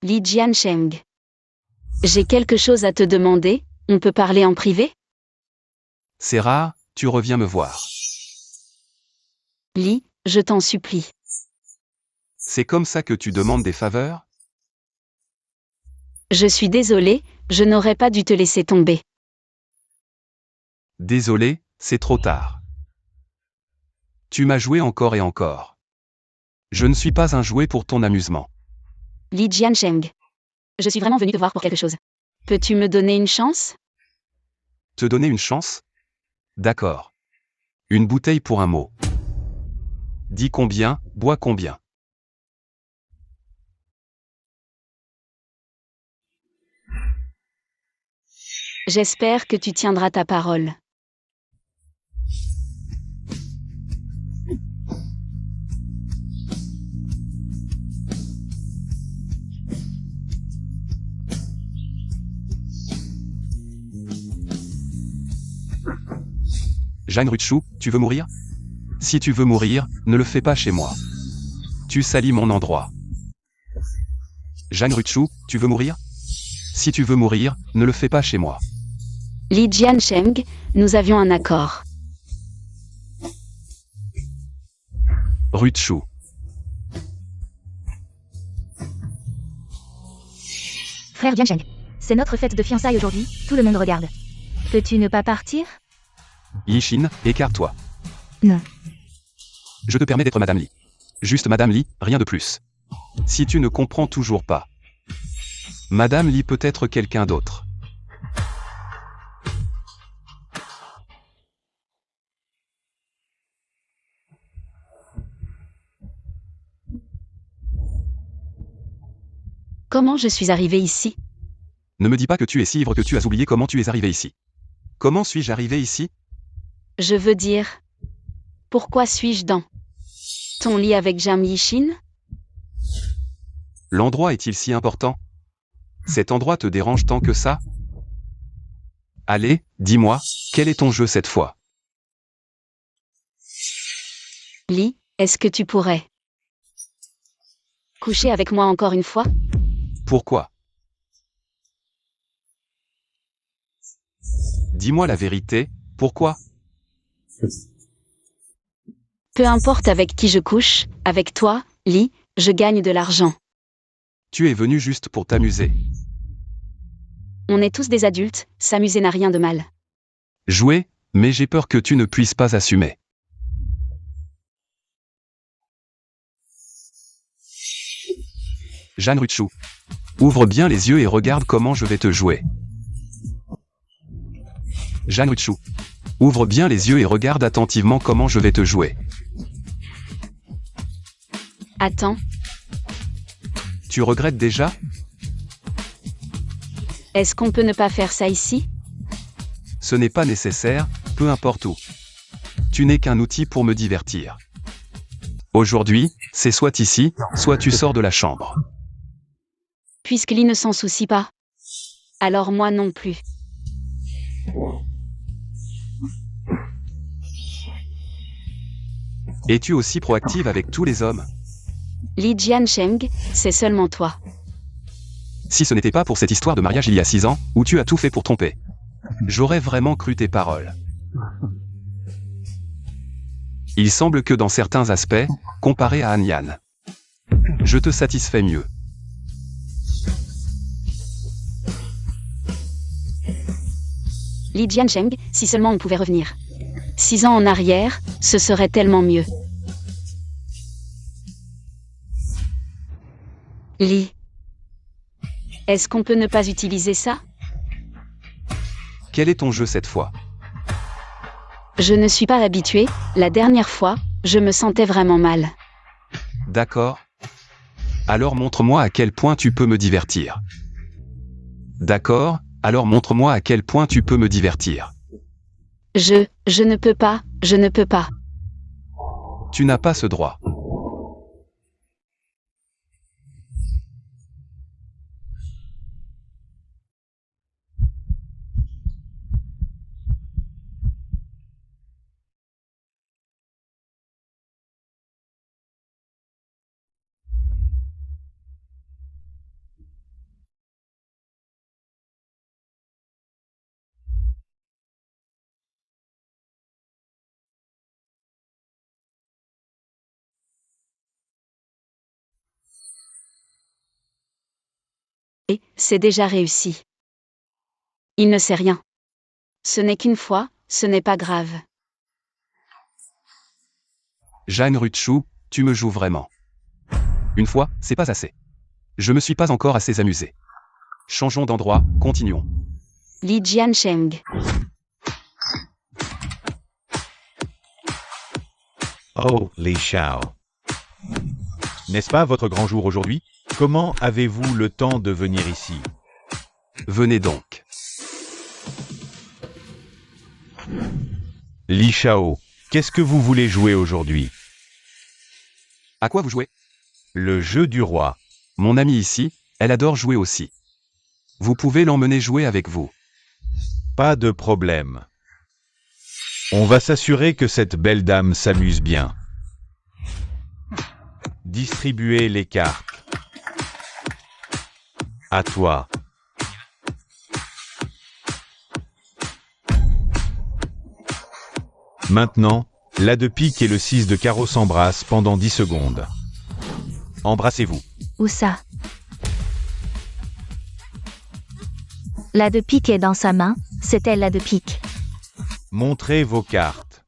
Li Jiansheng. J'ai quelque chose à te demander, on peut parler en privé? C'est rare, tu reviens me voir. Li, je t'en supplie. C'est comme ça que tu demandes des faveurs? Je suis désolée, je n'aurais pas dû te laisser tomber. Désolé, c'est trop tard. Tu m'as joué encore et encore. Je ne suis pas un jouet pour ton amusement. Li Jiansheng. Je suis vraiment venue te voir pour quelque chose. Peux-tu me donner une chance? Te donner une chance? D'accord. Une bouteille pour un mot. Dis combien, bois combien. J'espère que tu tiendras ta parole. Jeanne Rutschou, tu veux mourir? Si tu veux mourir, ne le fais pas chez moi. Tu salis mon endroit. Jeanne Rutschou, tu veux mourir? Si tu veux mourir, ne le fais pas chez moi. Li Jiansheng, nous avions un accord. Rutschou. Frère Jiansheng, c'est notre fête de fiançailles aujourd'hui, tout le monde regarde. Peux-tu ne pas partir? Yishin, écarte-toi. Non. Je te permets d'être Madame Li. Juste Madame Li, rien de plus. Si tu ne comprends toujours pas. Madame Li peut être quelqu'un d'autre. Comment je suis arrivée ici? Ne me dis pas que tu es si ivre que tu as oublié comment tu es arrivé ici. Comment suis-je arrivé ici? Je veux dire... Pourquoi suis-je dans ton lit avec Jam Yishin? L'endroit est-il si important? Cet endroit te dérange tant que ça? Allez, dis-moi, quel est ton jeu cette fois? Li, est-ce que tu pourrais coucher avec moi encore une fois? Pourquoi? Dis-moi la vérité, pourquoi? Peu importe avec qui je couche, avec toi, Li, je gagne de l'argent. Tu es venu juste pour t'amuser. On est tous des adultes, s'amuser n'a rien de mal. Jouer, mais j'ai peur que tu ne puisses pas assumer. Jeanne Rutschou. Ouvre bien les yeux et regarde comment je vais te jouer. Jeanne Rutschou. Ouvre bien les yeux et regarde attentivement comment je vais te jouer. Attends, Tu regrettes déjà? est-ce qu'on peut ne pas faire ça ici? Ce n'est pas nécessaire, peu importe où. Tu n'es qu'un outil pour me divertir. Aujourd'hui, c'est soit ici, soit tu sors de la chambre. Puisque Li ne s'en soucie pas. Alors moi non plus. Es-tu aussi proactive avec tous les hommes? Li Jiansheng, c'est seulement toi. Si ce n'était pas pour cette histoire de mariage il y a 6 ans, où tu as tout fait pour tromper. J'aurais vraiment cru tes paroles. Il semble que dans certains aspects, comparé à Anyan, je te satisfais mieux. Li Jiansheng, si seulement on pouvait revenir. 6 ans en arrière, ce serait tellement mieux. Li. Est-ce qu'on peut ne pas utiliser ça? Quel est ton jeu cette fois? Je ne suis pas habituée, la dernière fois, je me sentais vraiment mal. D'accord. Alors montre-moi à quel point tu peux me divertir. D'accord, alors montre-moi à quel point tu peux me divertir. Je ne peux pas, je ne peux pas. Tu n'as pas ce droit. Et c'est déjà réussi. Il ne sait rien. Ce n'est qu'une fois, ce n'est pas grave. Jeanne Rutschou, tu me joues vraiment. Une fois, c'est pas assez. Je me suis pas encore assez amusé. Changeons d'endroit, continuons. Li Jiansheng. Oh, Li Shao. N'est-ce pas votre grand jour aujourd'hui? Comment avez-vous le temps de venir ici? Venez donc. Li Shao, qu'est-ce que vous voulez jouer aujourd'hui? À quoi vous jouez? Le jeu du roi. Mon amie ici, elle adore jouer aussi. Vous pouvez l'emmener jouer avec vous. Pas de problème. On va s'assurer que cette belle dame s'amuse bien. Distribuez les cartes. À toi. Maintenant, La de pique et le 6 de carreau s'embrassent pendant 10 secondes. Embrassez-vous. Où ça? La de pique est dans sa main, c'est elle la de pique. Montrez vos cartes.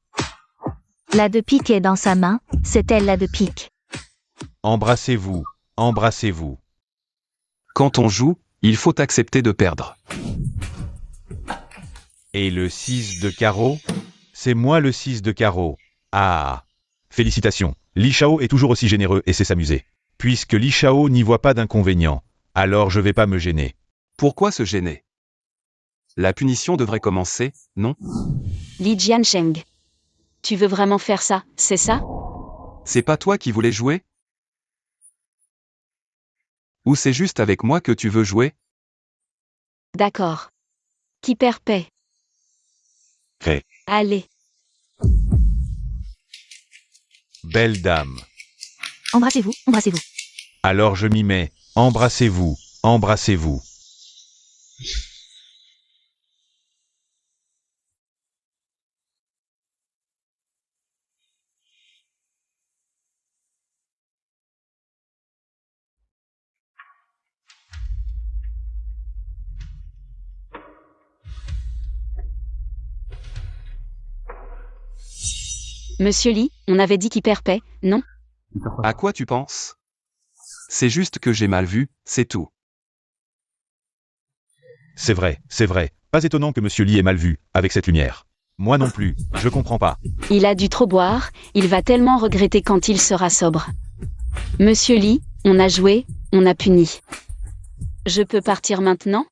La de pique est dans sa main, c'est elle la de pique. Embrassez-vous. Embrassez-vous. Quand on joue, il faut accepter de perdre. Et le 6 de carreau? C'est moi le 6 de carreau. Ah. Félicitations. Li Shao est toujours aussi généreux et sait s'amuser. Puisque Li Shao n'y voit pas d'inconvénient, alors je vais pas me gêner. Pourquoi se gêner? La punition devrait commencer, non? Li Jiansheng. Tu veux vraiment faire ça, c'est ça? C'est pas toi qui voulais jouer? Ou c'est juste avec moi que tu veux jouer? D'accord. Qui perd paie. Cré. Allez. Belle dame. Embrassez-vous, embrassez-vous. Alors je m'y mets. Embrassez-vous. Embrassez-vous. Monsieur Li, on avait dit qui perd paie, non? À quoi tu penses? C'est juste que j'ai mal vu, c'est tout. C'est vrai, c'est vrai. Pas étonnant que Monsieur Li ait mal vu, avec cette lumière. Moi non plus, je comprends pas. Il a dû trop boire, il va tellement regretter quand il sera sobre. Monsieur Li, on a joué, on a puni. Je peux partir maintenant?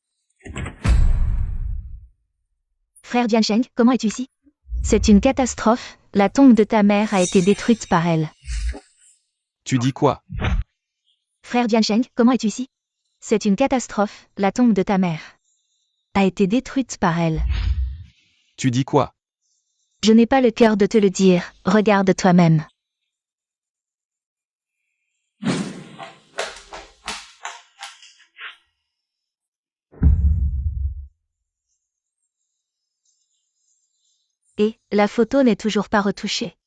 Frère Jiansheng, comment es-tu ici? C'est une catastrophe, la tombe de ta mère a été détruite par elle. Tu dis quoi? Frère Jiansheng, comment es-tu ici? C'est une catastrophe, la tombe de ta mère a été détruite par elle. Tu dis quoi? Je n'ai pas le cœur de te le dire, regarde toi-même. Et, la photo n'est toujours pas retouchée.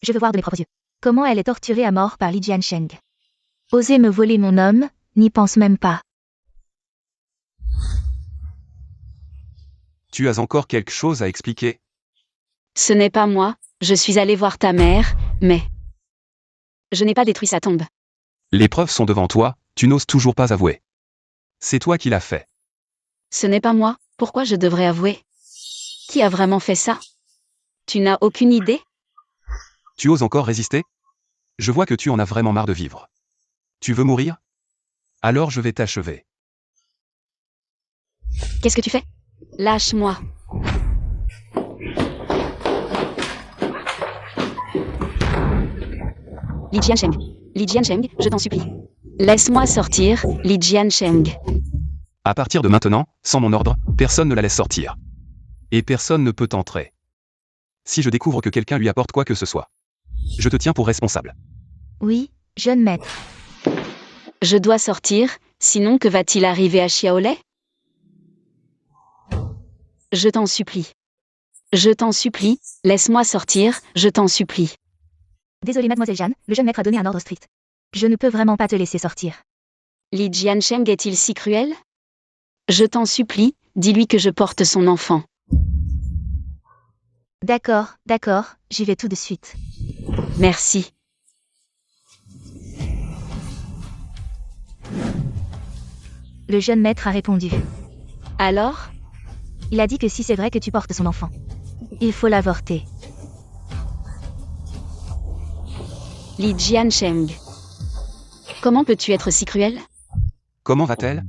Je veux voir de mes propres yeux. Comment elle est torturée à mort par Li Jiansheng. Oser me voler mon homme, n'y pense même pas. Tu as encore quelque chose à expliquer? Ce n'est pas moi, je suis allé voir ta mère, mais... Je n'ai pas détruit sa tombe. Les preuves sont devant toi, tu n'oses toujours pas avouer. C'est toi qui l'as fait. Ce n'est pas moi, pourquoi je devrais avouer? Qui a vraiment fait ça? Tu n'as aucune idée? Tu oses encore résister? Je vois que tu en as vraiment marre de vivre. Tu veux mourir? Alors je vais t'achever. Qu'est-ce que tu fais? Lâche-moi. Li Jiansheng. Li Jiansheng, je t'en supplie. Laisse-moi sortir, Li Jiansheng. À partir de maintenant, sans mon ordre, personne ne la laisse sortir. Et personne ne peut entrer. Si je découvre que quelqu'un lui apporte quoi que ce soit, je te tiens pour responsable. Oui, jeune maître. Je dois sortir, sinon que va-t-il arriver à Xiaolei? Je t'en supplie. Je t'en supplie, laisse-moi sortir, je t'en supplie. Désolé mademoiselle Jeanne, le jeune maître a donné un ordre strict. Je ne peux vraiment pas te laisser sortir. Li Jiansheng est-il si cruel? Je t'en supplie, dis-lui que je porte son enfant. D'accord, d'accord, j'y vais tout de suite. Merci. Le jeune maître a répondu. Alors? Il a dit que si c'est vrai que tu portes son enfant, il faut l'avorter. Li Jiansheng. Comment peux-tu être si cruel? Comment va-t-elle?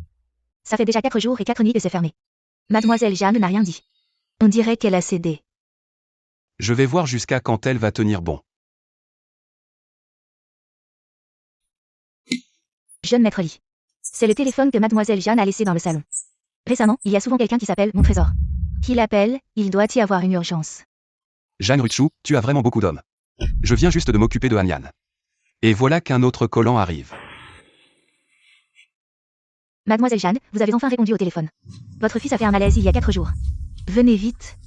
Ça fait déjà 4 jours et 4 nuits que c'est fermé. Mademoiselle Jeanne n'a rien dit. On dirait qu'elle a cédé. Je vais voir jusqu'à quand elle va tenir bon. Jeune maître Li. C'est le téléphone que mademoiselle Jeanne a laissé dans le salon. Récemment, il y a souvent quelqu'un qui s'appelle Mon Trésor. Qui l'appelle, il doit y avoir une urgence. Jeanne Ruchu, tu as vraiment beaucoup d'hommes. Je viens juste de m'occuper de Han Yan. Et voilà qu'un autre collant arrive. Mademoiselle Jeanne, vous avez enfin répondu au téléphone. Votre fils a fait un malaise il y a 4 jours. Venez vite.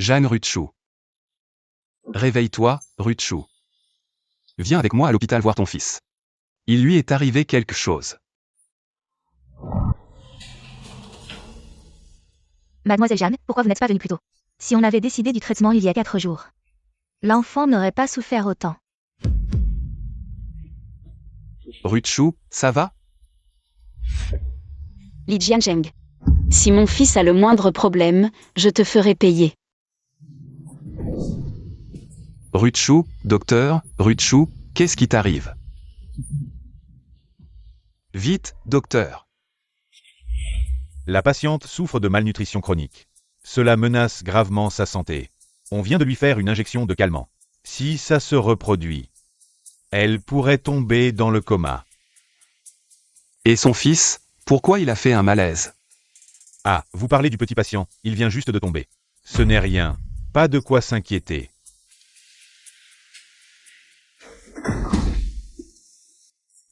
Jeanne Rutschou. Réveille-toi, Rutschou. Viens avec moi à l'hôpital voir ton fils. Il lui est arrivé quelque chose. Mademoiselle Jeanne, pourquoi vous n'êtes pas venue plus tôt? Si on avait décidé du traitement il y a 4 jours, l'enfant n'aurait pas souffert autant. Rutschou, ça va? Li Jiancheng. Si mon fils a le moindre problème, je te ferai payer. Rutschou, docteur, Rutschou, qu'est-ce qui t'arrive? Vite, docteur. La patiente souffre de malnutrition chronique. Cela menace gravement sa santé. On vient de lui faire une injection de calmant. Si ça se reproduit, elle pourrait tomber dans le coma. Et son fils, pourquoi il a fait un malaise? Ah, vous parlez du petit patient, il vient juste de tomber. Ce n'est rien. Pas de quoi s'inquiéter.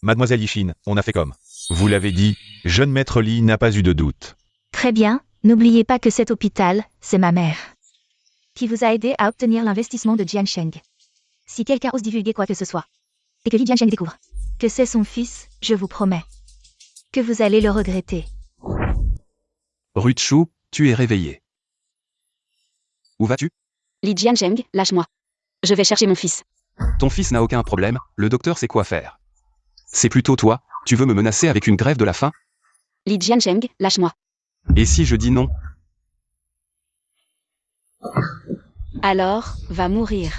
Mademoiselle Yishin, on a fait comme vous l'avez dit, jeune maître Li n'a pas eu de doute. Très bien, n'oubliez pas que cet hôpital, c'est ma mère, qui vous a aidé à obtenir l'investissement de Jiancheng. Si quelqu'un ose divulguer quoi que ce soit, et que Li Jiancheng découvre que c'est son fils, je vous promets que vous allez le regretter. Rutschou, tu es réveillé. Où vas-tu? Li Jiancheng, lâche-moi. Je vais chercher mon fils. Ton fils n'a aucun problème, le docteur sait quoi faire. C'est plutôt toi, tu veux me menacer avec une grève de la faim? Li Jiancheng, lâche-moi. Et si je dis non? Alors, va mourir.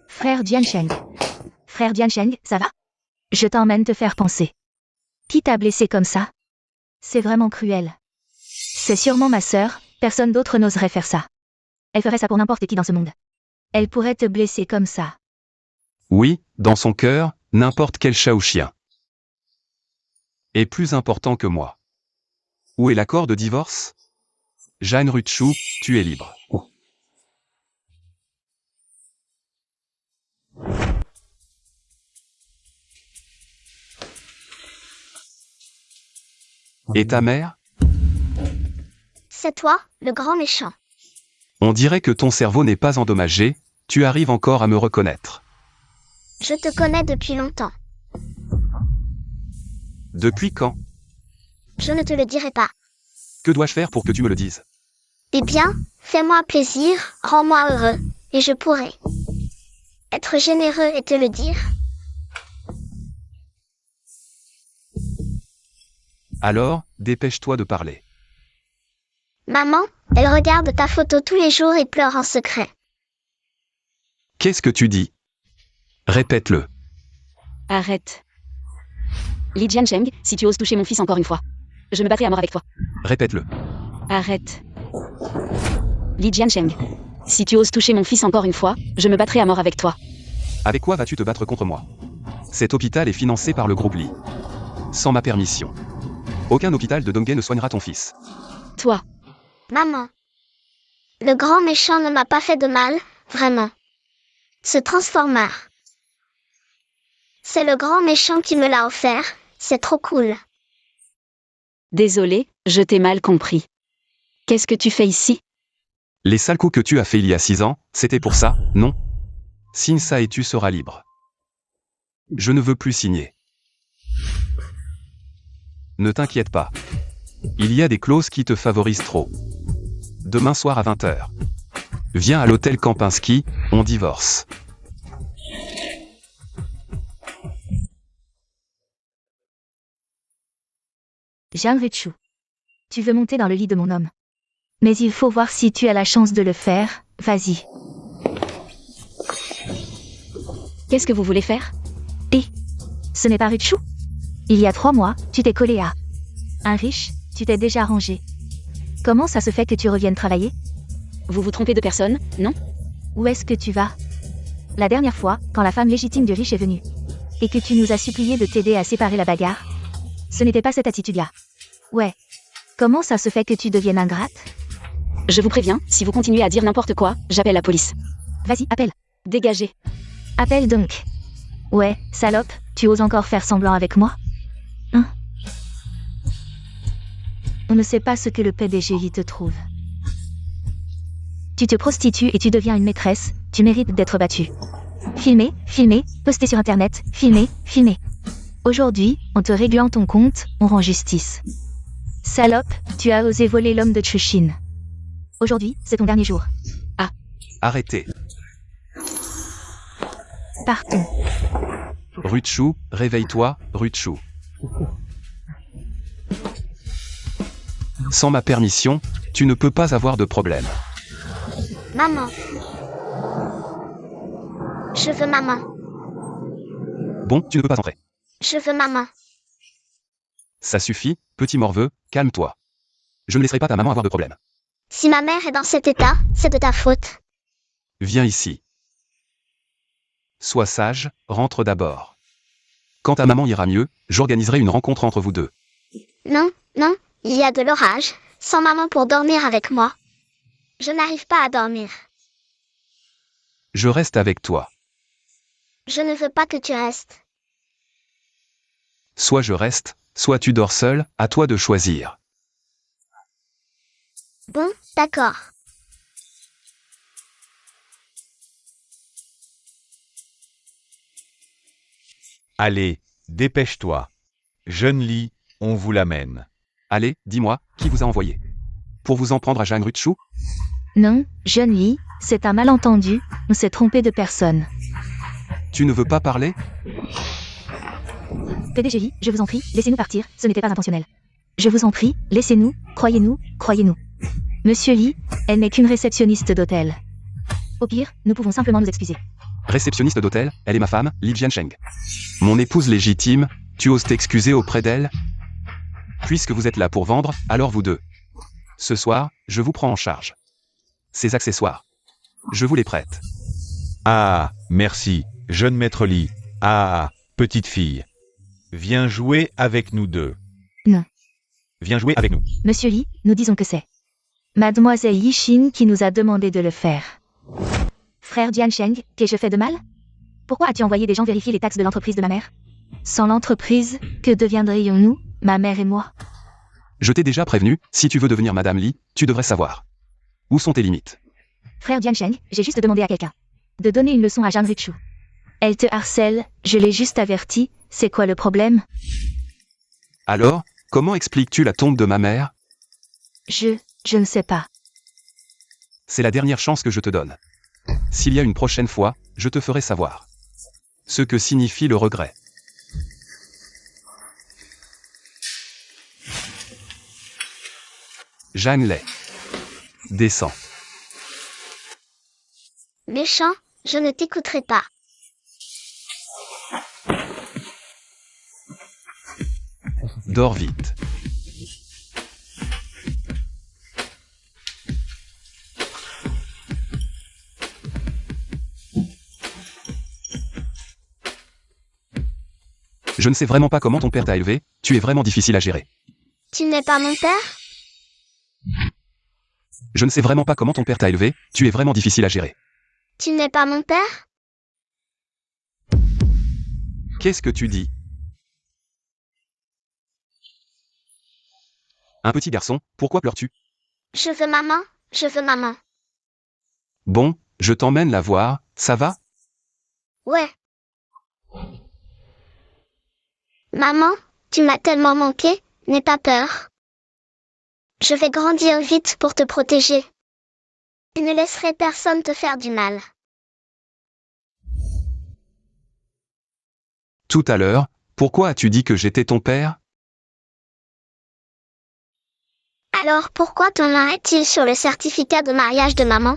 Frère Jiancheng. Frère Jiancheng, ça va? Je t'emmène te faire penser. Qui t'a blessé comme ça? C'est vraiment cruel. C'est sûrement ma sœur, personne d'autre n'oserait faire ça. Elle ferait ça pour n'importe qui dans ce monde. Elle pourrait te blesser comme ça. Oui, dans son cœur, n'importe quel chat ou chien est plus important que moi. Où est l'accord de divorce? Jeanne Rutschou, tu es libre. Et ta mère? C'est toi, le grand méchant. On dirait que ton cerveau n'est pas endommagé, tu arrives encore à me reconnaître. Je te connais depuis longtemps. Depuis quand? Je ne te le dirai pas. Que dois-je faire pour que tu me le dises? Eh bien, fais-moi plaisir, rends-moi heureux, et je pourrai être généreux et te le dire. Alors, dépêche-toi de parler. Maman, elle regarde ta photo tous les jours et pleure en secret. Qu'est-ce que tu dis? Répète-le. Arrête. Li Jiancheng, si tu oses toucher mon fils encore une fois, je me battrai à mort avec toi. Répète-le. Arrête. Li Jiancheng, si tu oses toucher mon fils encore une fois, je me battrai à mort avec toi. Avec quoi vas-tu te battre contre moi? Cet hôpital est financé par le groupe Li. Sans ma permission. Aucun hôpital de Donghae ne soignera ton fils. Toi. Maman. Le grand méchant ne m'a pas fait de mal, vraiment. Ce transformer. C'est le grand méchant qui me l'a offert, c'est trop cool. Désolé, je t'ai mal compris. Qu'est-ce que tu fais ici? Les sales coups que tu as fait il y a 6 ans, c'était pour ça, non? Signe ça et tu seras libre. Je ne veux plus signer. Ne t'inquiète pas. Il y a des clauses qui te favorisent trop. Demain soir à 20h. Viens à l'hôtel Kempinski, on divorce. Jeanne Rutschou. Tu veux monter dans le lit de mon homme. Mais il faut voir si tu as la chance de le faire, vas-y. Qu'est-ce que vous voulez faire? Ce n'est pas Rutschou? Il y a 3 mois, tu t'es collé à un riche, tu t'es déjà rangé. Comment ça se fait que tu reviennes travailler? Vous vous trompez de personne, non? Où est-ce que tu vas? La dernière fois, quand la femme légitime du riche est venue, et que tu nous as supplié de t'aider à séparer la bagarre, ce n'était pas cette attitude-là. Ouais. Comment ça se fait que tu deviennes ingrate? Je vous préviens, si vous continuez à dire n'importe quoi, j'appelle la police. Vas-y, appelle. Dégagez. Appelle donc. Ouais, salope, tu oses encore faire semblant avec moi? Hein? On ne sait pas ce que le PDG y te trouve. Tu te prostitues et tu deviens une maîtresse, tu mérites d'être battue. Filmer, filmer, poster sur internet, filmer, filmer. Aujourd'hui, en te réglant ton compte, on rend justice. Salope, tu as osé voler l'homme de Chushin. Aujourd'hui, c'est ton dernier jour. Arrêtez. Partons. Rutshu, réveille-toi, Rutshu. Sans ma permission, tu ne peux pas avoir de problème. Maman. Je veux maman. Bon, tu ne peux pas entrer. Je veux maman. Ça suffit, petit morveux, calme-toi. Je ne laisserai pas ta maman avoir de problème. Si ma mère est dans cet état, c'est de ta faute. Viens ici. Sois sage, rentre d'abord. Quand ta maman ira mieux, j'organiserai une rencontre entre vous deux. Non, non, il y a de l'orage, sans maman pour dormir avec moi. Je n'arrive pas à dormir. Je reste avec toi. Je ne veux pas que tu restes. Soit je reste, soit tu dors seul, à toi de choisir. Bon, d'accord. Allez, dépêche-toi. Jeune Lee, on vous l'amène. Allez, dis-moi, qui vous a envoyé? Pour vous en prendre à Jeanne Rutshu? Non, jeune Lee, c'est un malentendu, on s'est trompé de personne. Tu ne veux pas parler? PDG Lee, je vous en prie, laissez-nous partir, ce n'était pas intentionnel. Je vous en prie, laissez-nous, croyez-nous, croyez-nous. Monsieur Lee, elle n'est qu'une réceptionniste d'hôtel. Au pire, nous pouvons simplement nous excuser. Réceptionniste d'hôtel, elle est ma femme, Li Jiansheng. Mon épouse légitime, tu oses t'excuser auprès d'elle? Puisque vous êtes là pour vendre, alors vous deux. Ce soir, je vous prends en charge. Ces accessoires. Je vous les prête. Ah, merci, jeune maître Lee. Ah, petite fille. Viens jouer avec nous deux. Non. Viens jouer avec nous. Monsieur Lee, nous disons que c'est Mademoiselle Yixin qui nous a demandé de le faire. Frère Jiansheng, qu'ai-je fait de mal? Pourquoi as-tu envoyé des gens vérifier les taxes de l'entreprise de ma mère? Sans l'entreprise, que deviendrions-nous, ma mère et moi? Je t'ai déjà prévenu, si tu veux devenir Madame Li, tu devrais savoir. Où sont tes limites? Frère Jiansheng, j'ai juste demandé à quelqu'un de donner une leçon à Jeanne Rutshu. Elle te harcèle, je l'ai juste averti, c'est quoi le problème? Alors, comment expliques-tu la tombe de ma mère? Je ne sais pas. C'est la dernière chance que je te donne. S'il y a une prochaine fois, je te ferai savoir. Ce que signifie le regret. Jeanne Lay. Descends. Méchant, je ne t'écouterai pas. Dors vite. Je ne sais vraiment pas comment ton père t'a élevé, tu es vraiment difficile à gérer. Tu n'es pas mon père? Je ne sais vraiment pas comment ton père t'a élevé, tu es vraiment difficile à gérer. Tu n'es pas mon père? Qu'est-ce que tu dis? Un petit garçon, pourquoi pleures-tu? Je veux maman, je veux maman. Bon, je t'emmène la voir, ça va? Ouais. Maman, tu m'as tellement manqué, n'aie pas peur. Je vais grandir vite pour te protéger. Je ne laisserai personne te faire du mal. Tout à l'heure, pourquoi as-tu dit que j'étais ton père? Alors pourquoi ton nom est-il sur le certificat de mariage de maman?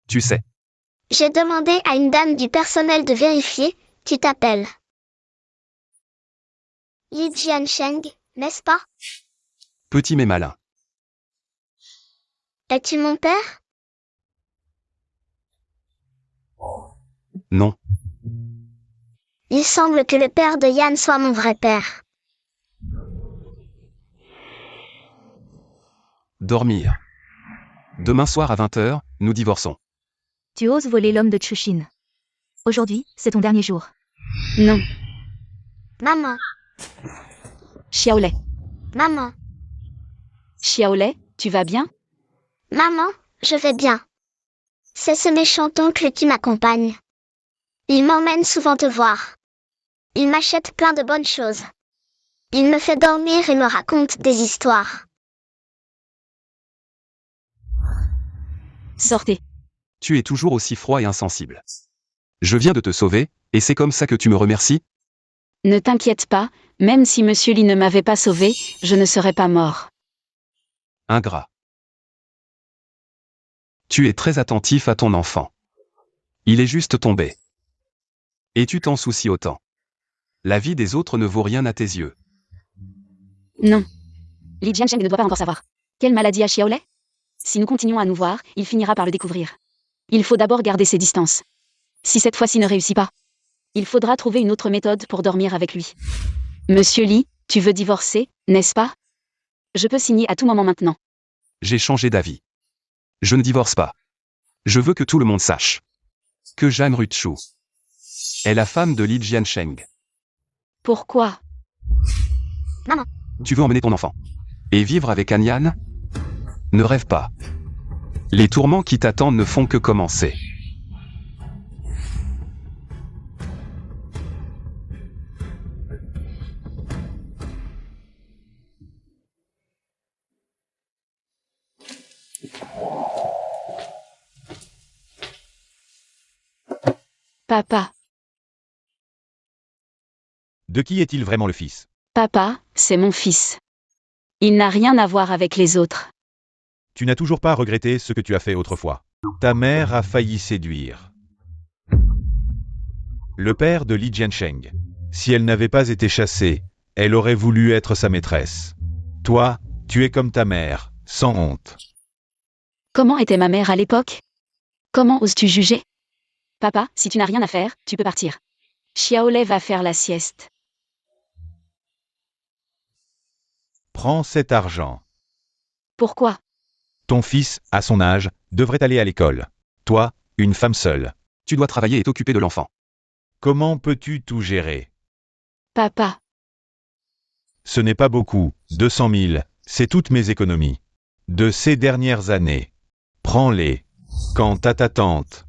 Tu sais. J'ai demandé à une dame du personnel de vérifier, tu t'appelles Li Jiansheng, n'est-ce pas? Petit mais malin. Es-tu mon père? Non. Il semble que le père de Yann soit mon vrai père. Dormir. Demain soir à 20h, nous divorçons. Tu oses voler l'homme de Chushin. Aujourd'hui, c'est ton dernier jour. Non. Maman, Xiaolei. maman, Xiaolei, tu vas bien? maman, je vais bien. C'est ce méchant oncle qui m'accompagne. Il m'emmène souvent te voir. Il m'achète plein de bonnes choses. Il me fait dormir et me raconte des histoires. Sortez. Tu es toujours aussi froid et insensible. Je viens de te sauver, et c'est comme ça que tu me remercies? Ne t'inquiète pas, même si Monsieur Lee ne m'avait pas sauvé, je ne serais pas mort. Ingrat. Tu es très attentif à ton enfant. Il est juste tombé. Et tu t'en soucies autant. La vie des autres ne vaut rien à tes yeux. Non. Li Jiancheng ne doit pas encore savoir. Quelle maladie a Xiaolei? Si nous continuons à nous voir, il finira par le découvrir. Il faut d'abord garder ses distances. Si cette fois-ci ne réussit pas, il faudra trouver une autre méthode pour dormir avec lui. Monsieur Lee, tu veux divorcer, n'est-ce pas? Je peux signer à tout moment maintenant. J'ai changé d'avis. Je ne divorce pas. Je veux que tout le monde sache que Jeanne Rutshu est la femme de Li Jiancheng. Pourquoi? Tu veux emmener ton enfant et vivre avec Anyan? Ne rêve pas. Les tourments qui t'attendent ne font que commencer. Papa. De qui est-il vraiment le fils? Papa, c'est mon fils. Il n'a rien à voir avec les autres. Tu n'as toujours pas regretté ce que tu as fait autrefois. Ta mère a failli séduire le père de Li Jiancheng. Si elle n'avait pas été chassée, elle aurait voulu être sa maîtresse. Toi, tu es comme ta mère, sans honte. Comment était ma mère à l'époque? Comment oses-tu juger? Papa, si tu n'as rien à faire, tu peux partir. Xiaolei va faire la sieste. Prends cet argent. Pourquoi? Ton fils, à son âge, devrait aller à l'école. Toi, une femme seule. Tu dois travailler et t'occuper de l'enfant. Comment peux-tu tout gérer? Papa. Ce n'est pas beaucoup, 200 000, c'est toutes mes économies. De ces dernières années. Prends-les. Quant à ta tante,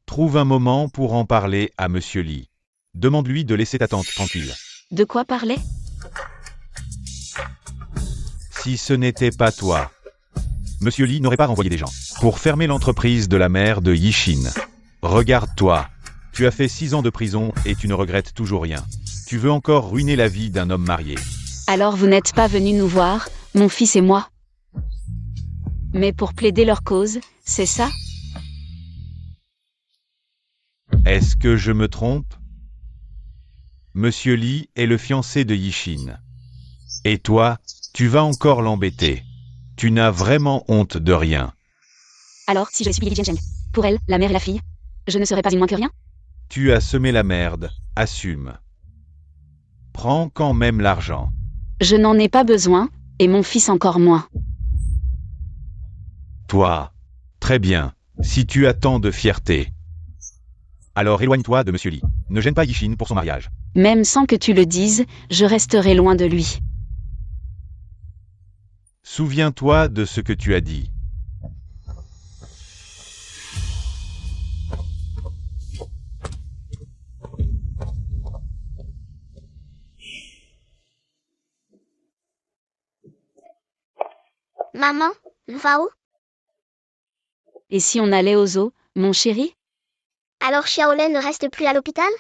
trouve un moment pour en parler à Monsieur Lee. Demande-lui de laisser ta tante tranquille. De quoi parler? Si ce n'était pas toi, Monsieur Lee n'aurait pas renvoyé des gens pour fermer l'entreprise de la mère de Yishin. Regarde-toi. Tu as fait 6 ans de prison et tu ne regrettes toujours rien. Tu veux encore ruiner la vie d'un homme marié. Alors vous n'êtes pas venu nous voir, mon fils et moi? Mais pour plaider leur cause, c'est ça? Est-ce que je me trompe? Monsieur Lee est le fiancé de Yishin. Et toi, tu vas encore l'embêter. Tu n'as vraiment honte de rien. Alors, si je suis Li Jiancheng, pour elle, la mère et la fille, je ne serais pas une moins que rien? Tu as semé la merde, assume. Prends quand même l'argent. Je n'en ai pas besoin, et mon fils encore moins. Toi. Très bien, si tu as tant de fierté. Alors éloigne-toi de Monsieur Lee. Ne gêne pas Yishin pour son mariage. Même sans que tu le dises, je resterai loin de lui. Souviens-toi de ce que tu as dit. Maman, on va où? Et si on allait au zoo, mon chéri? Alors Xiaolei ne reste plus à l'hôpital?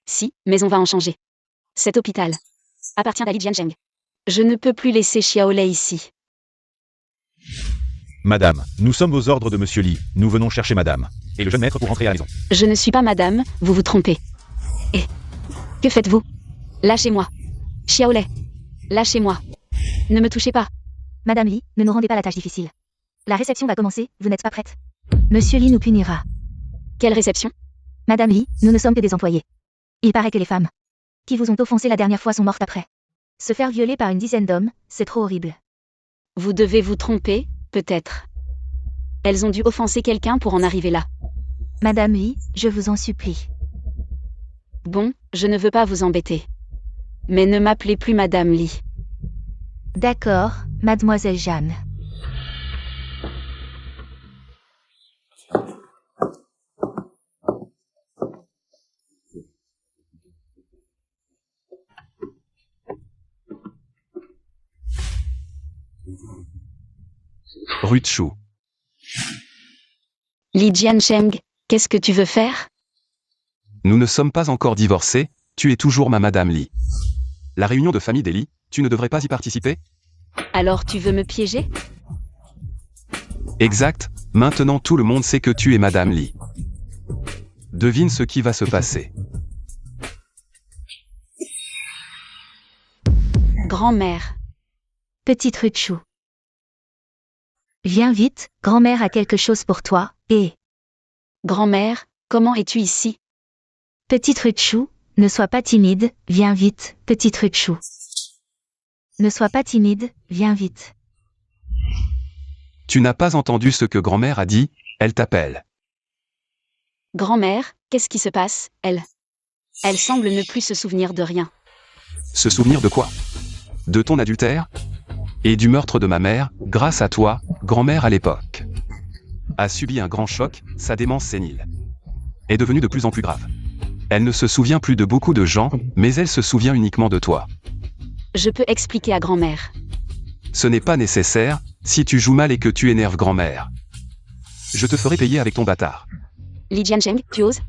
Si, mais on va en changer. Cet hôpital appartient à Li Jiancheng. Je ne peux plus laisser Xiaolei ici. Madame, nous sommes aux ordres de Monsieur Lee. Nous venons chercher Madame. Et le jeune maître pour rentrer à la maison. Je ne suis pas madame, vous vous trompez. Et que faites-vous? Lâchez-moi. Xiaolei. Lâchez-moi. Ne me touchez pas. Madame Lee, ne nous rendez pas la tâche difficile. La réception va commencer, vous n'êtes pas prête. Monsieur Lee nous punira. Quelle réception? Madame Lee, nous ne sommes que des employés. Il paraît que les femmes qui vous ont offensé la dernière fois sont mortes après. Se faire violer par une dizaine d'hommes, c'est trop horrible. Vous devez vous tromper, peut-être. Elles ont dû offenser quelqu'un pour en arriver là. Madame Li, je vous en supplie. Bon, je ne veux pas vous embêter. Mais ne m'appelez plus Madame Li. D'accord, mademoiselle Jeanne. Rue de Chou. Li Jiansheng, qu'est-ce que tu veux faire? Nous ne sommes pas encore divorcés, tu es toujours ma Madame Li. La réunion de famille d'Eli, tu ne devrais pas y participer? Alors tu veux me piéger? Exact, maintenant tout le monde sait que tu es Madame Li. Devine ce qui va se passer. Grand-mère. Petite rue de Chou. Viens vite, grand-mère a quelque chose pour toi, et... Grand-mère, comment es-tu ici? Petite rue de Chou, ne sois pas timide, viens vite, petite rue de Chou. Ne sois pas timide, viens vite. Tu n'as pas entendu ce que grand-mère a dit, elle t'appelle. Grand-mère, qu'est-ce qui se passe, elle? Elle semble ne plus se souvenir de rien. Se souvenir de quoi? De ton adultère? Et du meurtre de ma mère, grâce à toi, grand-mère à l'époque. A subi un grand choc, sa démence sénile est devenue de plus en plus grave. Elle ne se souvient plus de beaucoup de gens, mais elle se souvient uniquement de toi. Je peux expliquer à grand-mère. Ce n'est pas nécessaire, si tu joues mal et que tu énerves grand-mère. Je te ferai payer avec ton bâtard. Li Jiansheng, tu oses?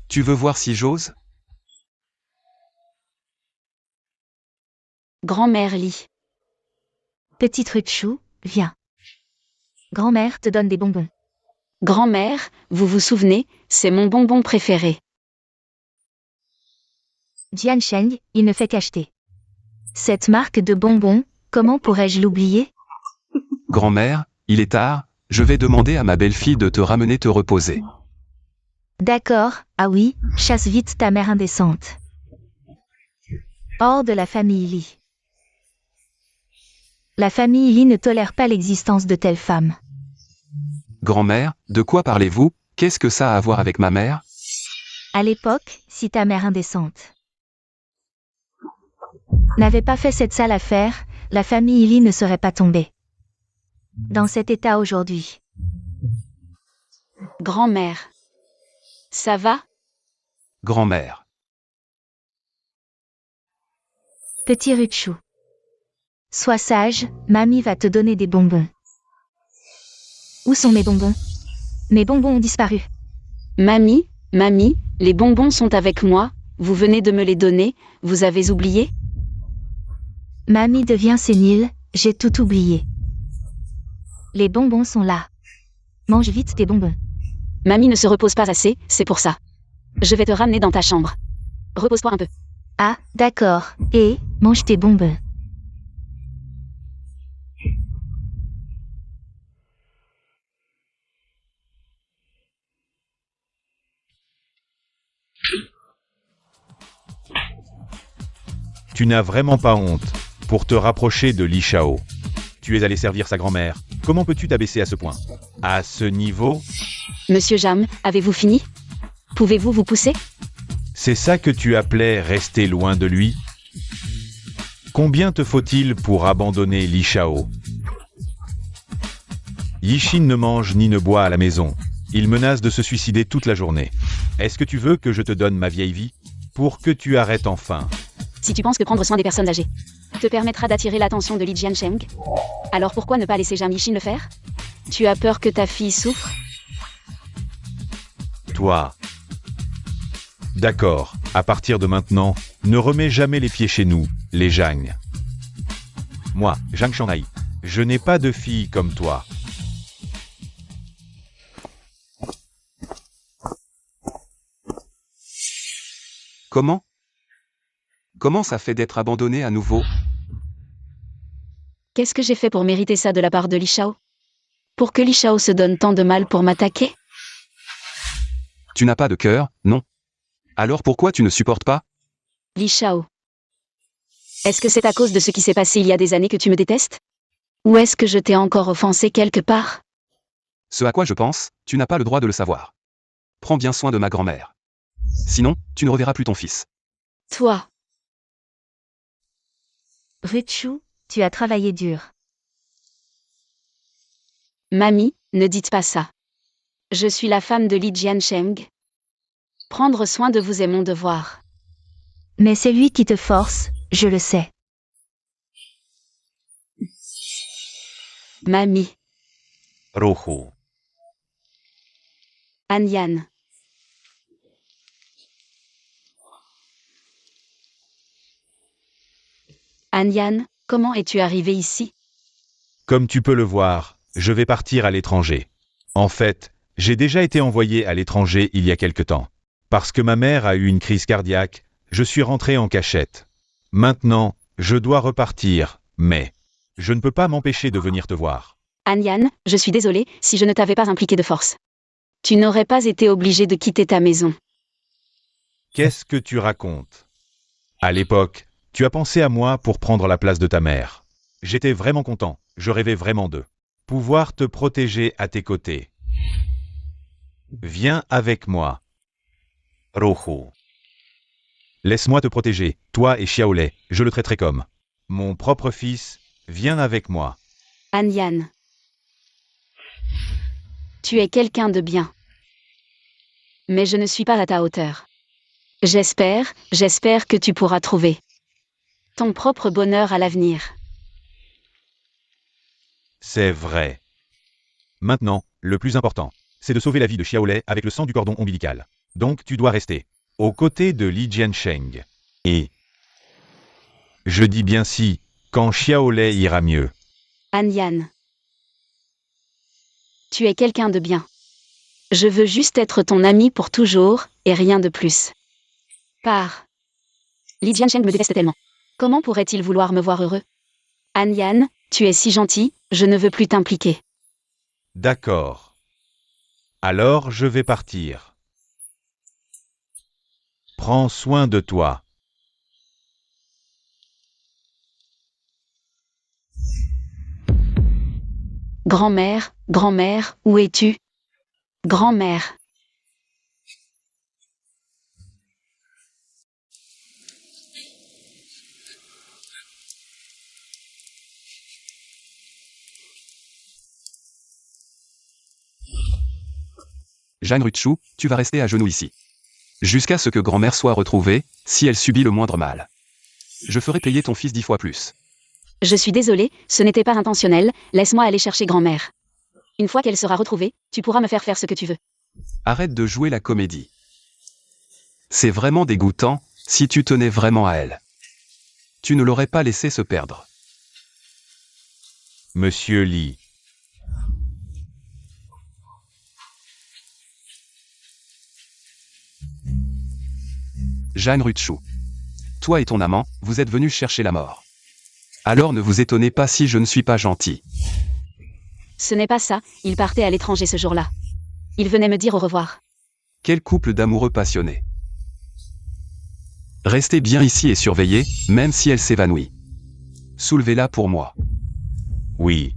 Tu veux voir si j'ose? Grand-mère Li. Petite rue de Chou, viens. Grand-mère te donne des bonbons. Grand-mère, vous vous souvenez, c'est mon bonbon préféré. Jiansheng, il ne fait qu'acheter. Cette marque de bonbons, comment pourrais-je l'oublier? Grand-mère, il est tard, je vais demander à ma belle-fille de te ramener te reposer. D'accord, ah oui, chasse vite ta mère indécente. Hors de la famille Li. La famille Li ne tolère pas l'existence de telles femmes. Grand-mère, de quoi parlez-vous? Qu'est-ce que ça a à voir avec ma mère? À l'époque, si ta mère indécente n'avait pas fait cette sale affaire, la famille Li ne serait pas tombée dans cet état aujourd'hui. Grand-mère. Ça va? Grand-mère. Petit rue de Chou. Sois sage, mamie va te donner des bonbons. Où sont mes bonbons? Mes bonbons ont disparu. Mamie, les bonbons sont avec moi, vous venez de me les donner, vous avez oublié? Mamie devient sénile, j'ai tout oublié. Les bonbons sont là. Mange vite tes bonbons. Mamie ne se repose pas assez, c'est pour ça. Je vais te ramener dans ta chambre. Repose-toi un peu. Ah, d'accord. Et, mange tes bonbons. Tu n'as vraiment pas honte pour te rapprocher de Li Shao. Tu es allé servir sa grand-mère. Comment peux-tu t'abaisser à ce point? À ce niveau? Monsieur Jam, avez-vous fini? Pouvez-vous vous pousser? C'est ça que tu appelais rester loin de lui? Combien te faut-il pour abandonner Li Shao? Yishin ne mange ni ne boit à la maison. Il menace de se suicider toute la journée. Est-ce que tu veux que je te donne ma vieille vie pour que tu arrêtes enfin? Si tu penses que prendre soin des personnes âgées te permettra d'attirer l'attention de Li Jiansheng, alors pourquoi ne pas laisser Jam Yishin le faire? Tu as peur que ta fille souffre? Toi. D'accord, à partir de maintenant, ne remets jamais les pieds chez nous, les Zhang. Moi, Zhang Shanghai, je n'ai pas de fille comme toi. Comment? Comment ça fait d'être abandonné à nouveau? Qu'est-ce que j'ai fait pour mériter ça de la part de Li Shao? Pour que Li Shao se donne tant de mal pour m'attaquer? Tu n'as pas de cœur, non? Alors pourquoi tu ne supportes pas? Li Shao. Est-ce que c'est à cause de ce qui s'est passé il y a des années que tu me détestes? Ou est-ce que je t'ai encore offensé quelque part? Ce à quoi je pense, tu n'as pas le droit de le savoir. prends bien soin de ma grand-mère. Sinon, tu ne reverras plus ton fils. Toi, Ruchu, tu as travaillé dur. mamie, ne dites pas ça. Je suis la femme de Li Jiansheng. Prendre soin de vous est mon devoir. Mais c'est lui qui te force, je le sais. Mamie, Rojo. Anyan. Anyan, comment es-tu arrivé ici? Comme tu peux le voir, je vais partir à l'étranger. En fait, j'ai déjà été envoyé à l'étranger il y a quelque temps. Parce que ma mère a eu une crise cardiaque, je suis rentré en cachette. Maintenant, je dois repartir, mais je ne peux pas m'empêcher de venir te voir. Anyan, je suis désolée si je ne t'avais pas impliqué de force. Tu n'aurais pas été obligé de quitter ta maison. Qu'est-ce que tu racontes? À l'époque, tu as pensé à moi pour prendre la place de ta mère. J'étais vraiment content, je rêvais vraiment de pouvoir te protéger à tes côtés. Viens avec moi. Rojo. Laisse-moi te protéger, toi et Xiaolei, je le traiterai comme mon propre fils, viens avec moi. Anyan. Tu es quelqu'un de bien. Mais je ne suis pas à ta hauteur. J'espère que tu pourras trouver ton propre bonheur à l'avenir. C'est vrai. Maintenant, le plus important, c'est de sauver la vie de Xiaolei avec le sang du cordon ombilical. Donc tu dois rester aux côtés de Li Jiansheng. Et je dis bien si, quand Xiaolei ira mieux. Anyan. Tu es quelqu'un de bien. Je veux juste être ton ami pour toujours, et rien de plus. Pars. Li Jiansheng me déteste tellement. Comment pourrait-il vouloir me voir heureux? Anyan, tu es si gentil, je ne veux plus t'impliquer. D'accord. Alors je vais partir. Prends soin de toi. Grand-mère, grand-mère, où es-tu? Grand-mère. Jeanne Ruchu, tu vas rester à genoux ici. Jusqu'à ce que grand-mère soit retrouvée, si elle subit le moindre mal. Je ferai payer ton fils 10 fois plus. Je suis désolée, ce n'était pas intentionnel, laisse-moi aller chercher grand-mère. Une fois qu'elle sera retrouvée, tu pourras me faire faire ce que tu veux. Arrête de jouer la comédie. C'est vraiment dégoûtant, si tu tenais vraiment à elle. Tu ne l'aurais pas laissé se perdre. Monsieur Li. Jeanne Ruchu. Toi et ton amant, vous êtes venus chercher la mort. Alors ne vous étonnez pas si je ne suis pas gentil. Ce n'est pas ça, il partait à l'étranger ce jour-là. Il venait me dire au revoir. Quel couple d'amoureux passionnés. Restez bien ici et surveillez, même si elle s'évanouit. Soulevez-la pour moi. Oui.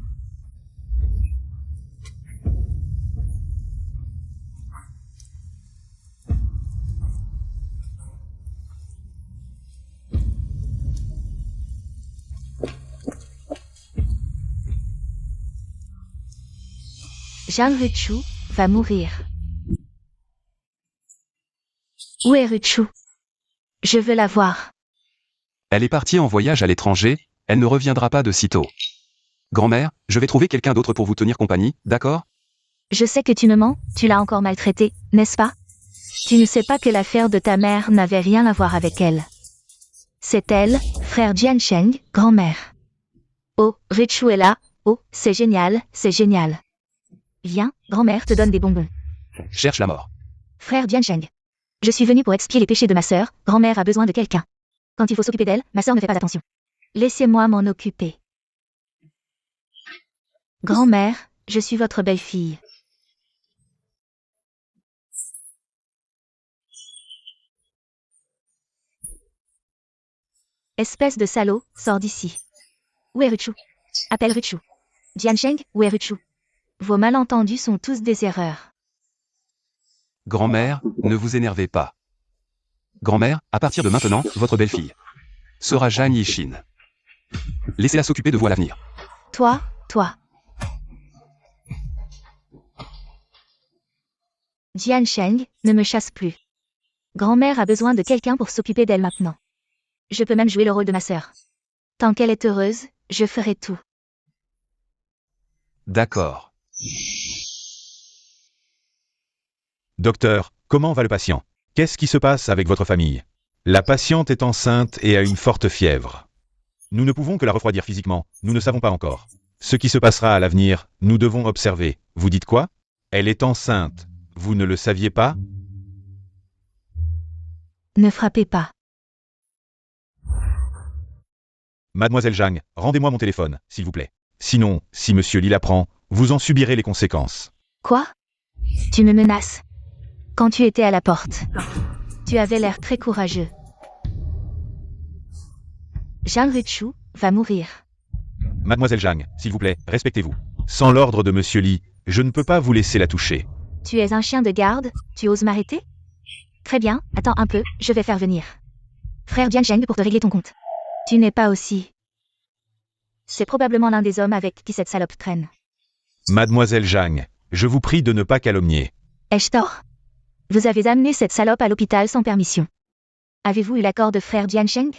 Jean Ruchu va mourir. Où est Ruchu? Je veux la voir. Elle est partie en voyage à l'étranger, elle ne reviendra pas de sitôt. Grand-mère, je vais trouver quelqu'un d'autre pour vous tenir compagnie, d'accord? Je sais que tu me mens, tu l'as encore maltraitée, n'est-ce pas? Tu ne sais pas que l'affaire de ta mère n'avait rien à voir avec elle. C'est elle, frère Jiansheng, grand-mère. Oh, Ruchu est là, oh, c'est génial, c'est génial. Viens, grand-mère te donne des bonbons. Cherche la mort. Frère Jiansheng. Je suis venu pour expier les péchés de ma sœur, grand-mère a besoin de quelqu'un. Quand il faut s'occuper d'elle, ma sœur ne fait pas attention. Laissez-moi m'en occuper. Grand-mère, je suis votre belle-fille. Espèce de salaud, sors d'ici. Où est Ruchu? Appelle Ruchu. Jiansheng, où est Ruchu? Vos malentendus sont tous des erreurs. Grand-mère, ne vous énervez pas. Grand-mère, à partir de maintenant, votre belle-fille sera Zhang Yixin. Laissez-la s'occuper de vous à l'avenir. Toi. Jiansheng, ne me chasse plus. Grand-mère a besoin de quelqu'un pour s'occuper d'elle maintenant. Je peux même jouer le rôle de ma sœur. Tant qu'elle est heureuse, je ferai tout. D'accord. Docteur, comment va le patient? Qu'est-ce qui se passe avec votre famille? La patiente est enceinte et a une forte fièvre. Nous ne pouvons que la refroidir physiquement, nous ne savons pas encore. Ce qui se passera à l'avenir, nous devons observer. Vous dites quoi? Elle est enceinte. Vous ne le saviez pas? Ne frappez pas. Mademoiselle Zhang, rendez-moi mon téléphone, s'il vous plaît. Sinon, si Monsieur Li l'apprend, vous en subirez les conséquences. Quoi? Tu me menaces. Quand tu étais à la porte, tu avais l'air très courageux. Zhang Ruchu va mourir. Mademoiselle Zhang, s'il vous plaît, respectez-vous. Sans l'ordre de Monsieur Li, je ne peux pas vous laisser la toucher. Tu es un chien de garde, tu oses m'arrêter? Très bien, attends un peu, je vais faire venir Frère Jiansheng pour te régler ton compte. Tu n'es pas aussi. C'est probablement l'un des hommes avec qui cette salope traîne. Mademoiselle Zhang, je vous prie de ne pas calomnier. Ai-je tort? Vous avez amené cette salope à l'hôpital sans permission. Avez-vous eu l'accord de frère Jiansheng?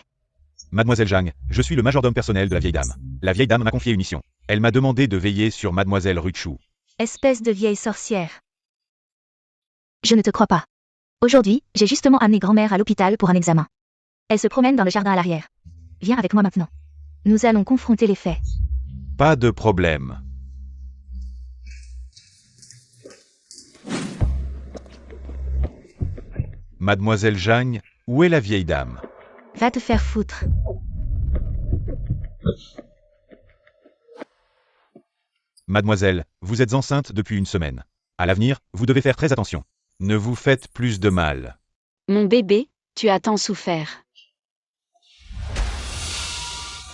Mademoiselle Zhang, je suis le majordome personnel de la vieille dame. La vieille dame m'a confié une mission. Elle m'a demandé de veiller sur Mademoiselle Ruchu. Espèce de vieille sorcière. Je ne te crois pas. Aujourd'hui, j'ai justement amené grand-mère à l'hôpital pour un examen. Elle se promène dans le jardin à l'arrière. Viens avec moi maintenant. Nous allons confronter les faits. Pas de problème. Mademoiselle Zhang, où est la vieille dame? Va te faire foutre. Mademoiselle, vous êtes enceinte depuis une semaine. À l'avenir, vous devez faire très attention. Ne vous faites plus de mal. Mon bébé, tu as tant souffert.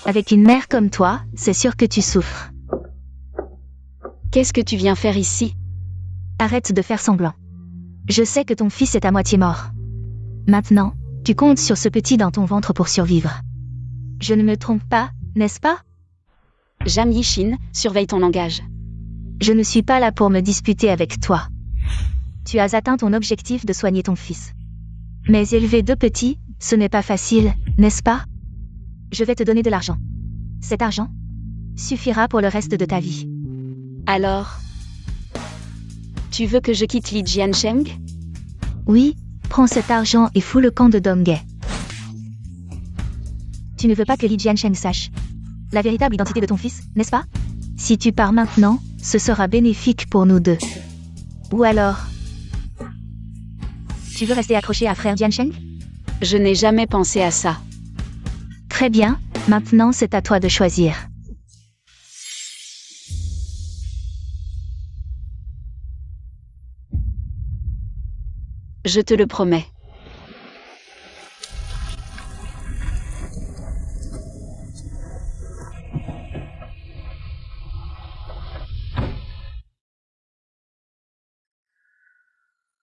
Avec une mère comme toi, c'est sûr que tu souffres. Qu'est-ce que tu viens faire ici? Arrête de faire semblant. Je sais que ton fils est à moitié mort. Maintenant, tu comptes sur ce petit dans ton ventre pour survivre. Je ne me trompe pas, n'est-ce pas? Zhang Yixin, surveille ton langage. Je ne suis pas là pour me disputer avec toi. Tu as atteint ton objectif de soigner ton fils. Mais élever deux petits, ce n'est pas facile, n'est-ce pas? Je vais te donner de l'argent. Cet argent suffira pour le reste de ta vie. Alors, tu veux que je quitte Li Jiansheng? Oui, prends cet argent et fous le camp de Donghae. Tu ne veux pas que Li Jiansheng sache la véritable identité de ton fils, n'est-ce pas? Si tu pars maintenant, ce sera bénéfique pour nous deux. Ou alors... Tu veux rester accroché à frère Jiansheng? Je n'ai jamais pensé à ça. Très bien, maintenant c'est à toi de choisir. Je te le promets.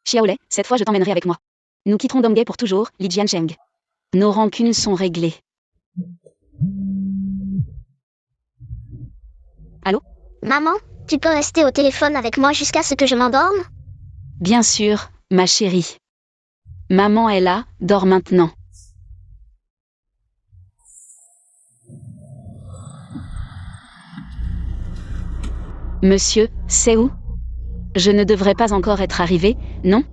Xiaolei, cette fois je t'emmènerai avec moi. Nous quitterons Donghae pour toujours, Li Jiansheng. Nos rancunes sont réglées. Allô? Maman, tu peux rester au téléphone avec moi jusqu'à ce que je m'endorme? Bien sûr, ma chérie. Maman est là, dors maintenant. Monsieur, c'est où? Je ne devrais pas encore être arrivé, non?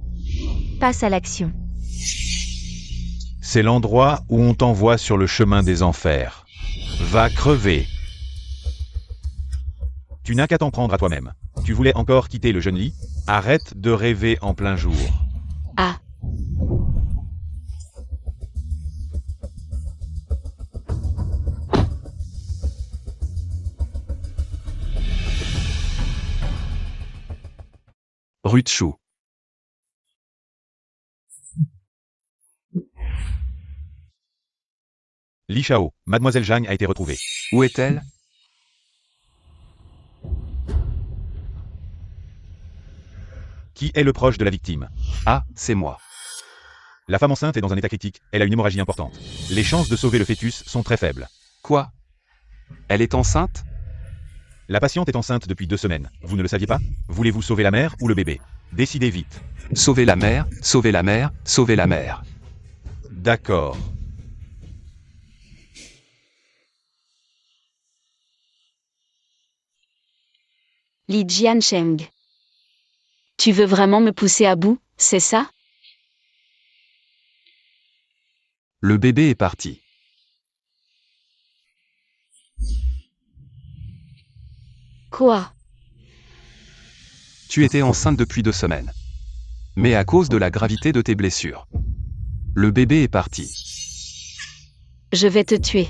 Passe à l'action. C'est l'endroit où on t'envoie sur le chemin des enfers. Va crever. Tu n'as qu'à t'en prendre à toi-même. Tu voulais encore quitter le jeune lit? Arrête de rêver en plein jour. Ah. Ruchu. Li Shao, Mademoiselle Zhang a été retrouvée. Où est-elle? Qui est le proche de la victime? Ah, c'est moi. La femme enceinte est dans un état critique, elle a une hémorragie importante. Les chances de sauver le fœtus sont très faibles. Quoi? Elle est enceinte? La patiente est enceinte depuis 2 semaines. Vous ne le saviez pas? Voulez-vous sauver la mère ou le bébé? Décidez vite. Sauver la mère, sauver la mère, sauver la mère. D'accord. Li Jiancheng. Tu veux vraiment me pousser à bout, c'est ça? Le bébé est parti. Quoi? Tu étais enceinte depuis 2 semaines. Mais à cause de la gravité de tes blessures. Le bébé est parti. Je vais te tuer.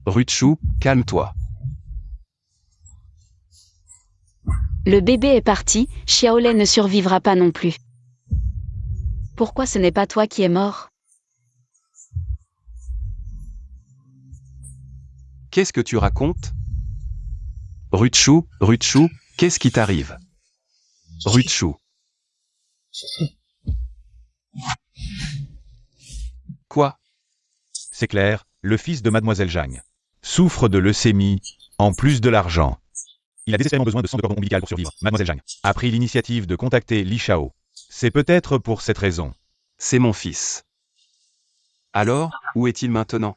Ruchou, calme-toi. Le bébé est parti, Xiaolei ne survivra pas non plus. Pourquoi ce n'est pas toi qui es mort? Qu'est-ce que tu racontes? Ruchou, Ruchou, qu'est-ce qui t'arrive? Ruchou. Quoi? C'est clair, le fils de mademoiselle Zhang souffre de leucémie, en plus de l'argent. Il a désespérément besoin de sang de cordon ombilical pour survivre. Mademoiselle Zhang a pris l'initiative de contacter Li Shao. C'est peut-être pour cette raison. C'est mon fils. Alors, où est-il maintenant?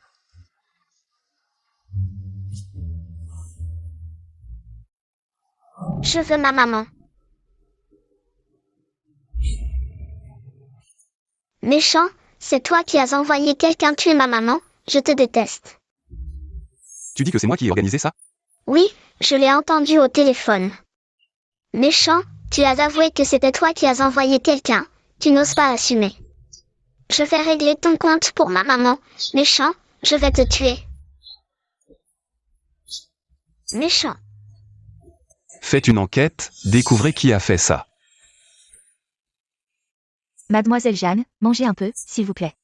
Je veux ma maman. Méchant, c'est toi qui as envoyé quelqu'un tuer ma maman, je te déteste. Tu dis que c'est moi qui ai organisé ça? Oui, je l'ai entendu au téléphone. Méchant, tu as avoué que c'était toi qui as envoyé quelqu'un, tu n'oses pas assumer. Je vais régler ton compte pour ma maman, méchant, je vais te tuer. Méchant. Faites une enquête, découvrez qui a fait ça. Mademoiselle Jeanne, mangez un peu, s'il vous plaît.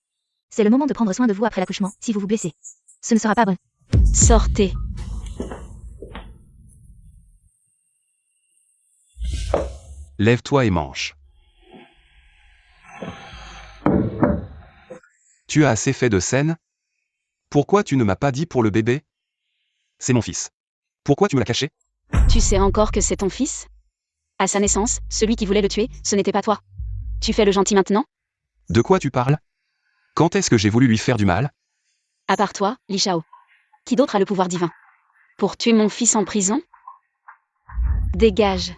C'est le moment de prendre soin de vous après l'accouchement, si vous vous blessez. Ce ne sera pas bon. Sortez. Lève-toi et mange. Tu as assez fait de scène? Pourquoi tu ne m'as pas dit pour le bébé? C'est mon fils. Pourquoi tu me l'as caché? Tu sais encore que c'est ton fils? À sa naissance, celui qui voulait le tuer, ce n'était pas toi. Tu fais le gentil maintenant? De quoi tu parles? Quand est-ce que j'ai voulu lui faire du mal? À part toi, Li Shao. Qui d'autre a le pouvoir divin? Pour tuer mon fils en prison? Dégage.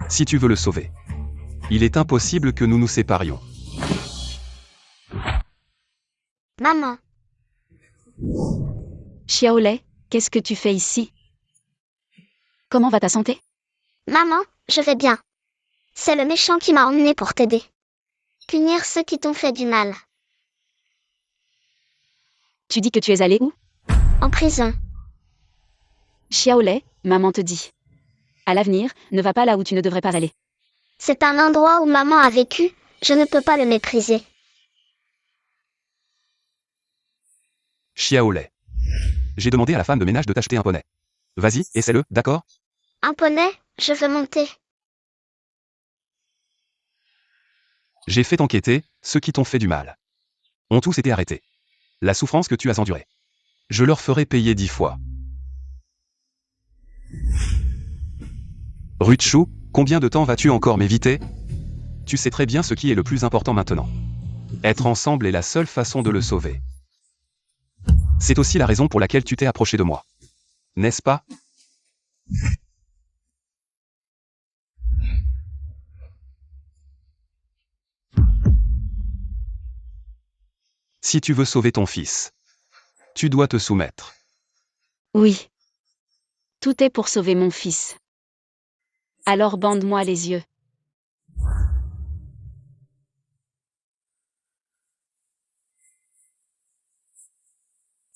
Si tu veux le sauver. Il est impossible que nous nous séparions. Maman. Xiaolei, qu'est-ce que tu fais ici? Comment va ta santé? Maman, je vais bien. C'est le méchant qui m'a emmené pour t'aider. Punir ceux qui t'ont fait du mal. Tu dis que tu es allé où? En prison. Xiaolei, maman te dit. À l'avenir, ne va pas là où tu ne devrais pas aller. C'est un endroit où maman a vécu, je ne peux pas le mépriser. Xiaolei. J'ai demandé à la femme de ménage de t'acheter un poney. Vas-y, essaie-le, d'accord? Un poney, je veux monter. J'ai fait enquêter, ceux qui t'ont fait du mal. Ont tous été arrêtés. La souffrance que tu as endurée. Je leur ferai payer 10 fois. Ruchou, combien de temps vas-tu encore m'éviter? Tu sais très bien ce qui est le plus important maintenant. Être ensemble est la seule façon de le sauver. C'est aussi la raison pour laquelle tu t'es approché de moi. N'est-ce pas? Si tu veux sauver ton fils, tu dois te soumettre. Oui. Tout est pour sauver mon fils. Alors bande-moi les yeux.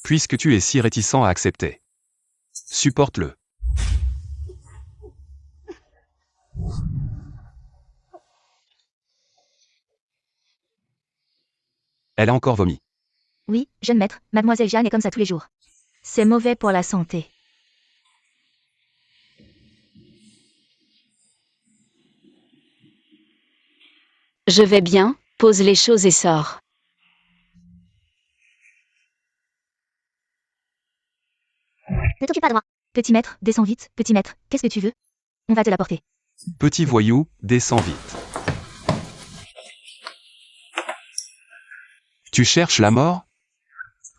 Puisque tu es si réticent à accepter. Supporte-le. Elle a encore vomi. Oui, jeune maître, mademoiselle Jeanne est comme ça tous les jours. C'est mauvais pour la santé. Je vais bien, pose les choses et sors. Ne t'occupe pas de moi. Petit maître, descends vite. Petit maître, qu'est-ce que tu veux? On va te l'apporter. Petit voyou, descends vite. Tu cherches la mort?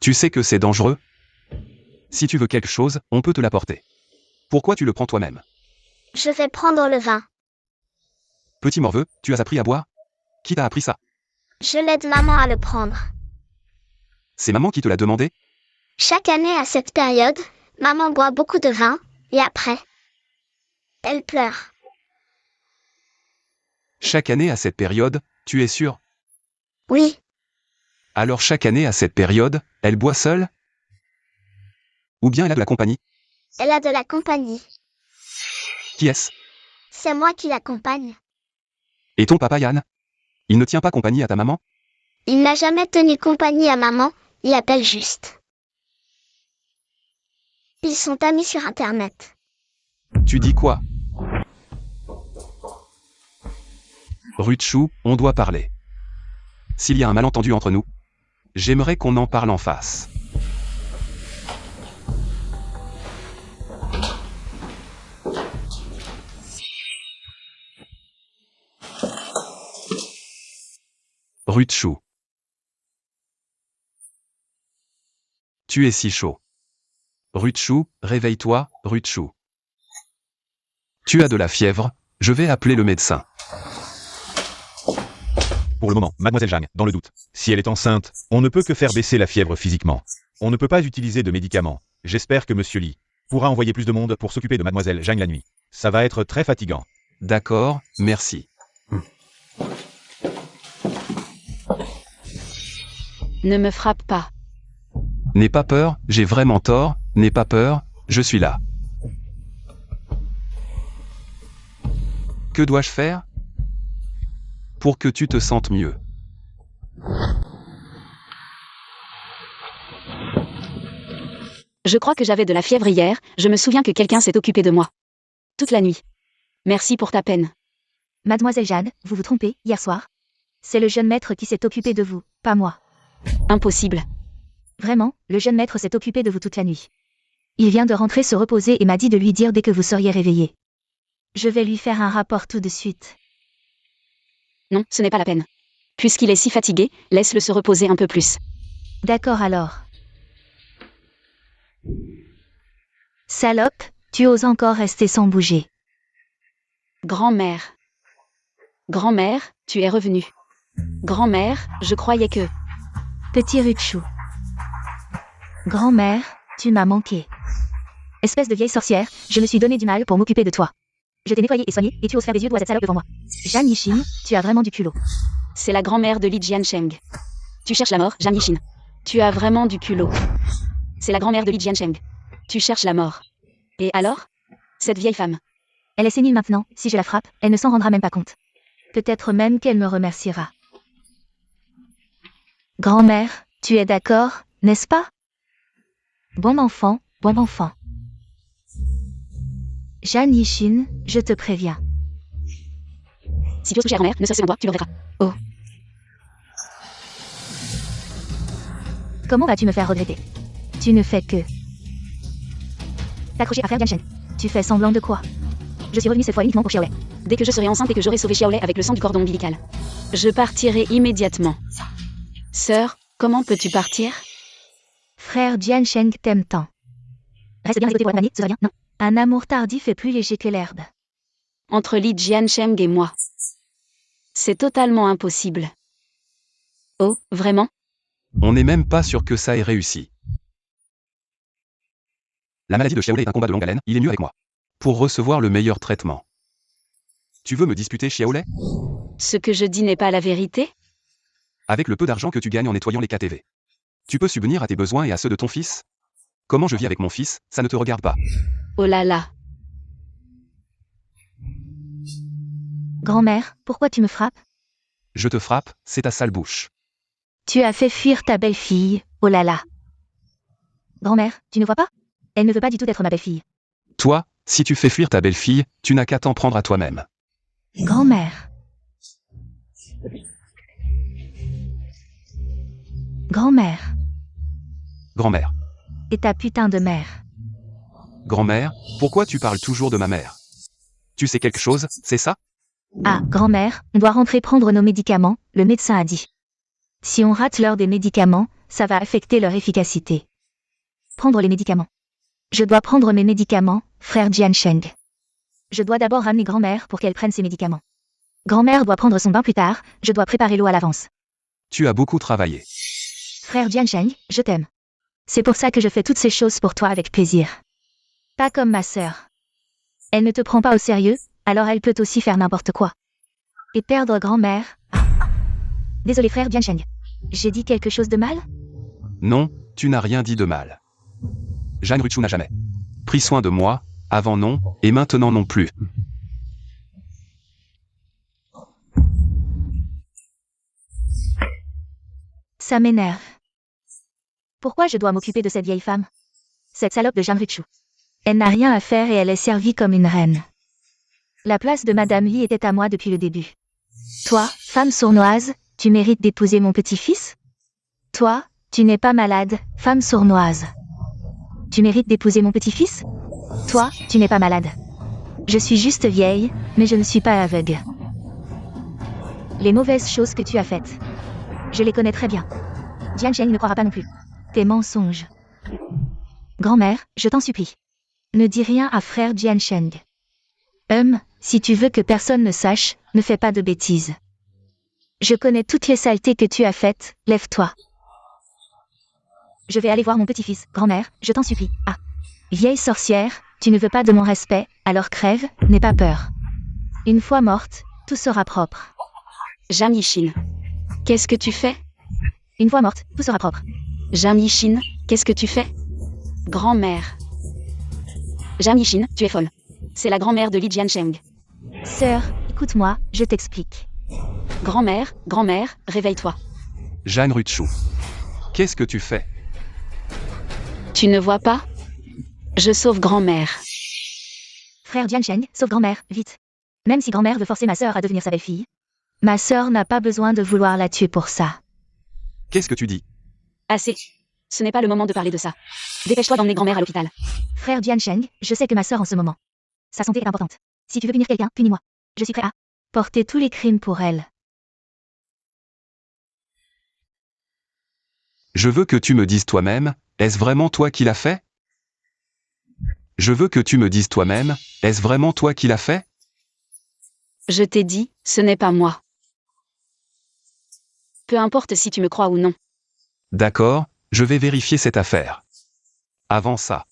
Tu sais que c'est dangereux? Si tu veux quelque chose, on peut te l'apporter. Pourquoi tu le prends toi-même? Je vais prendre le vin. Petit morveux, tu as appris à boire? Qui t'a appris ça? Je l'aide maman à le prendre. C'est maman qui te l'a demandé? Chaque année à cette période, maman boit beaucoup de vin, et après, elle pleure. Chaque année à cette période, tu es sûr? Oui, Alors chaque année à cette période, elle boit seule? Ou bien elle a de la compagnie? elle a de la compagnie. Qui est-ce? C'est moi qui l'accompagne. Et ton papa Yann? Il ne tient pas compagnie à ta maman? Il n'a jamais tenu compagnie à maman, il appelle juste. Ils sont amis sur Internet. Tu dis quoi? Rutschou, on doit parler. S'il y a un malentendu entre nous, j'aimerais qu'on en parle en face. Rutschou. Tu es si chaud. Rutschou, réveille-toi, Rutschou. Tu as de la fièvre, je vais appeler le médecin. Pour le moment, mademoiselle Zhang, dans le doute. Si elle est enceinte, on ne peut que faire baisser la fièvre physiquement. On ne peut pas utiliser de médicaments. J'espère que monsieur Li pourra envoyer plus de monde pour s'occuper de mademoiselle Zhang la nuit. Ça va être très fatigant. D'accord, merci. Ne me frappe pas. N'aie pas peur, j'ai vraiment tort, n'aie pas peur, je suis là. Que dois-je faire? Pour que tu te sentes mieux. Je crois que j'avais de la fièvre hier, je me souviens que quelqu'un s'est occupé de moi. Toute la nuit. Merci pour ta peine. Mademoiselle Jeanne, vous vous trompez, hier soir. C'est le jeune maître qui s'est occupé de vous, pas moi. Impossible. Vraiment, le jeune maître s'est occupé de vous toute la nuit. Il vient de rentrer se reposer et m'a dit de lui dire dès que vous seriez réveillé. Je vais lui faire un rapport tout de suite. Non, ce n'est pas la peine. Puisqu'il est si fatigué, laisse-le se reposer un peu plus. D'accord alors. Salope, tu oses encore rester sans bouger. Grand-mère. Grand-mère, tu es revenue. Grand-mère, je croyais que... Petit Rutschou. Grand-mère, tu m'as manqué. Espèce de vieille sorcière, je me suis donné du mal pour m'occuper de toi. Je t'ai nettoyé et soigné, et tu oses faire des yeux d'oie cette salope devant moi. Zhang Yixin, tu as vraiment du culot. C'est la grand-mère de Li Jiansheng. Tu cherches la mort, Zhang Yixin. Tu as vraiment du culot. C'est la grand-mère de Li Jiansheng. Tu cherches la mort. Et alors? Cette vieille femme. Elle est sénile maintenant, si je la frappe, elle ne s'en rendra même pas compte. Peut-être même qu'elle me remerciera. Grand-mère, tu es d'accord, n'est-ce pas? Bon enfant, bon enfant. Zhang Yixin, je te préviens. Si tu oses toucher à grand-mère, ne serait-ce qu'un doigt, tu le regretteras. Oh. Comment vas-tu me faire regretter? Tu ne fais que... t'accrocher à Frère Dianchen. Tu fais semblant de quoi? Je suis revenue cette fois uniquement pour Xiaolei. Dès que je serai enceinte et que j'aurai sauvé Xiaolei avec le sang du cordon ombilical. Je partirai immédiatement. Sœur, comment peux-tu partir? Frère Jiansheng t'aime tant. Reste bien à côté pour l'accompagner, ce serait bien, non? Un amour tardif est plus léger que l'herbe. Entre Li Jiansheng et moi. C'est totalement impossible. Oh, vraiment? On n'est même pas sûr que ça ait réussi. La maladie de Xiaolei est un combat de longue haleine, il est mieux avec moi. Pour recevoir le meilleur traitement. Tu veux me disputer, Xiaolei? Ce que je dis n'est pas la vérité? Avec le peu d'argent que tu gagnes en nettoyant les KTV. Tu peux subvenir à tes besoins et à ceux de ton fils? Comment je vis avec mon fils, ça ne te regarde pas. Oh là là. Grand-mère, pourquoi tu me frappes? Je te frappe, c'est ta sale bouche. Tu as fait fuir ta belle-fille, oh là là. Grand-mère, tu ne vois pas? Elle ne veut pas du tout être ma belle-fille. Toi, si tu fais fuir ta belle-fille, tu n'as qu'à t'en prendre à toi-même. Grand-mère. Grand-mère. Grand-mère. Et ta putain de mère. Grand-mère, pourquoi tu parles toujours de ma mère? Tu sais quelque chose, c'est ça? Ah, grand-mère, on doit rentrer prendre nos médicaments, le médecin a dit. Si on rate l'heure des médicaments, ça va affecter leur efficacité. Prendre les médicaments. Je dois prendre mes médicaments, frère Jiansheng. Je dois d'abord ramener grand-mère pour qu'elle prenne ses médicaments. Grand-mère doit prendre son bain plus tard, je dois préparer l'eau à l'avance. Tu as beaucoup travaillé. Frère Jiansheng, je t'aime. C'est pour ça que je fais toutes ces choses pour toi avec plaisir. Pas comme ma sœur. Elle ne te prend pas au sérieux, alors elle peut aussi faire n'importe quoi. Et perdre grand-mère. Désolé frère Jiansheng. J'ai dit quelque chose de mal? Non, tu n'as rien dit de mal. Jeanne Ruchu n'a jamais pris soin de moi, avant non, et maintenant non plus. Ça m'énerve. Pourquoi je dois m'occuper de cette vieille femme? Cette salope de Jeanne Ruchu. Elle n'a rien à faire et elle est servie comme une reine. La place de Madame Li était à moi depuis le début. Toi, femme sournoise, tu mérites d'épouser mon petit-fils? Toi, tu n'es pas malade, femme sournoise. Tu mérites d'épouser mon petit-fils? Toi, tu n'es pas malade. Je suis juste vieille, mais je ne suis pas aveugle. Les mauvaises choses que tu as faites. Je les connais très bien. Jiansheng ne croira pas non plus. Tes mensonges. Grand-mère, je t'en supplie. Ne dis rien à frère Jiansheng. Si tu veux que personne ne sache, ne fais pas de bêtises. Je connais toutes les saletés que tu as faites, lève-toi. Je vais aller voir mon petit-fils, grand-mère, je t'en supplie. Ah. Vieille sorcière, tu ne veux pas de mon respect, alors crève, n'aie pas peur. Une fois morte, tout sera propre. Zhang Yixin. Qu'est-ce que tu fais? Une fois morte, tout sera propre. Zhang Yixin, qu'est-ce que tu fais? Grand-mère. Zhang Yixin, tu es folle. C'est la grand-mère de Li Jiansheng. Sœur, écoute-moi, je t'explique. Grand-mère, réveille-toi. Jeanne Ruchu. Qu'est-ce que tu fais? Tu ne vois pas? Je sauve grand-mère. Frère Jiansheng, sauve grand-mère, vite. Même si grand-mère veut forcer ma sœur à devenir sa belle-fille. Ma sœur n'a pas besoin de vouloir la tuer pour ça. Qu'est-ce que tu dis? Assez. Ce n'est pas le moment de parler de ça. Dépêche-toi d'emmener grand-mère à l'hôpital. Frère Jiansheng, je sais que ma sœur en ce moment. Sa santé est importante. Si tu veux punir quelqu'un, punis-moi. Je suis prêt à porter tous les crimes pour elle. Je veux que tu me dises toi-même, est-ce vraiment toi qui l'as fait? Je veux que tu me dises toi-même, est-ce vraiment toi qui l'as fait? Je t'ai dit, ce n'est pas moi. Peu importe si tu me crois ou non. D'accord, je vais vérifier cette affaire. Avant ça,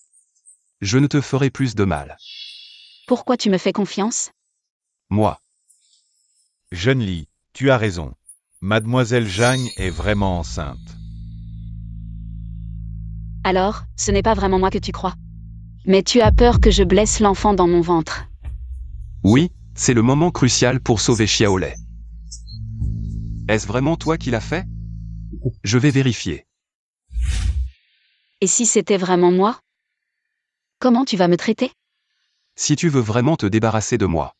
je ne te ferai plus de mal. Pourquoi tu me fais confiance? Moi. Jeune Li, tu as raison. Mademoiselle Zhang est vraiment enceinte. Alors, ce n'est pas vraiment moi que tu crois. Mais tu as peur que je blesse l'enfant dans mon ventre. Oui, c'est le moment crucial pour sauver Xiaolei. Est-ce vraiment toi qui l'as fait? Je vais vérifier. Et si c'était vraiment moi? Comment tu vas me traiter? Si tu veux vraiment te débarrasser de moi,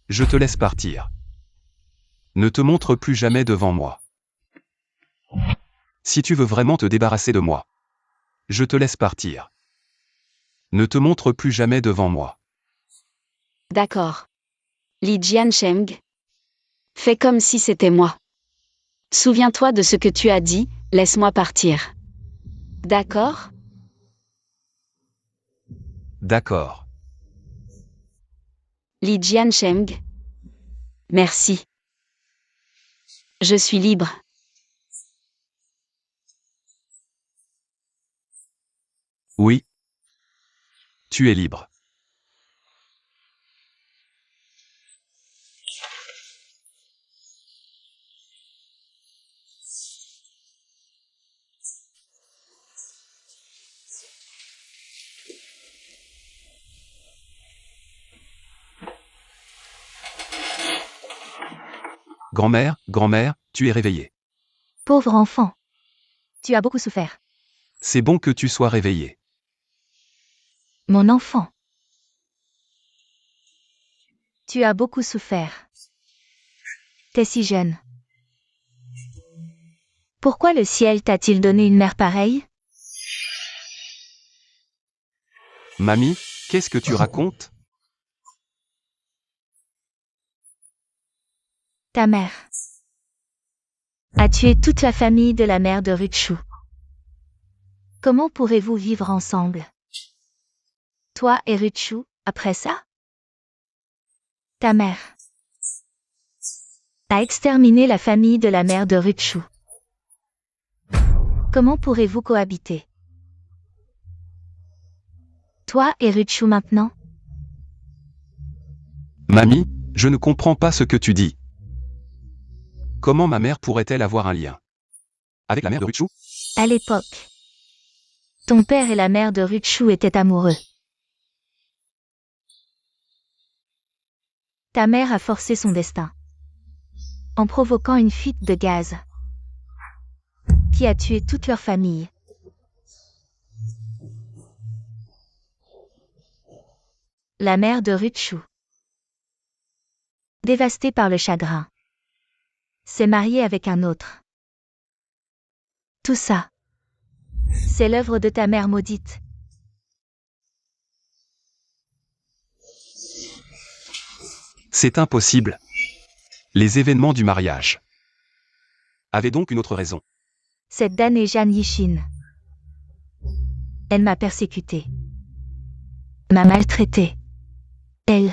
je te laisse partir. Ne te montre plus jamais devant moi. Si tu veux vraiment te débarrasser de moi, je te laisse partir. Ne te montre plus jamais devant moi. D'accord. Li Jiansheng. Fais comme si c'était moi. Souviens-toi de ce que tu as dit, laisse-moi partir. D'accord? D'accord. Li Jiansheng. Merci. Je suis libre. Oui. Tu es libre. Grand-mère, tu es réveillée. Pauvre enfant. Tu as beaucoup souffert. C'est bon que tu sois réveillé. Mon enfant. Tu as beaucoup souffert. T'es si jeune. Pourquoi le ciel t'a-t-il donné une mère pareille? Mamie, qu'est-ce que tu racontes? Ta mère a tué toute la famille de la mère de Rutshu. Comment pourrez-vous vivre ensemble? Toi et Rutshu, après ça? Ta mère a exterminé la famille de la mère de Rutshu. Comment pourrez-vous cohabiter? Toi et Rutshu maintenant? Mamie, je ne comprends pas ce que tu dis. Comment ma mère pourrait-elle avoir un lien avec la mère de Rutshu? À l'époque, ton père et la mère de Rutshu étaient amoureux. Ta mère a forcé son destin en provoquant une fuite de gaz qui a tué toute leur famille. La mère de Rutshu, dévastée par le chagrin, s'est mariée avec un autre. Tout ça, c'est l'œuvre de ta mère maudite. C'est impossible. Les événements du mariage avaient donc une autre raison. Cette damnée Jeanne Yishin, elle m'a persécutée, m'a maltraitée. Elle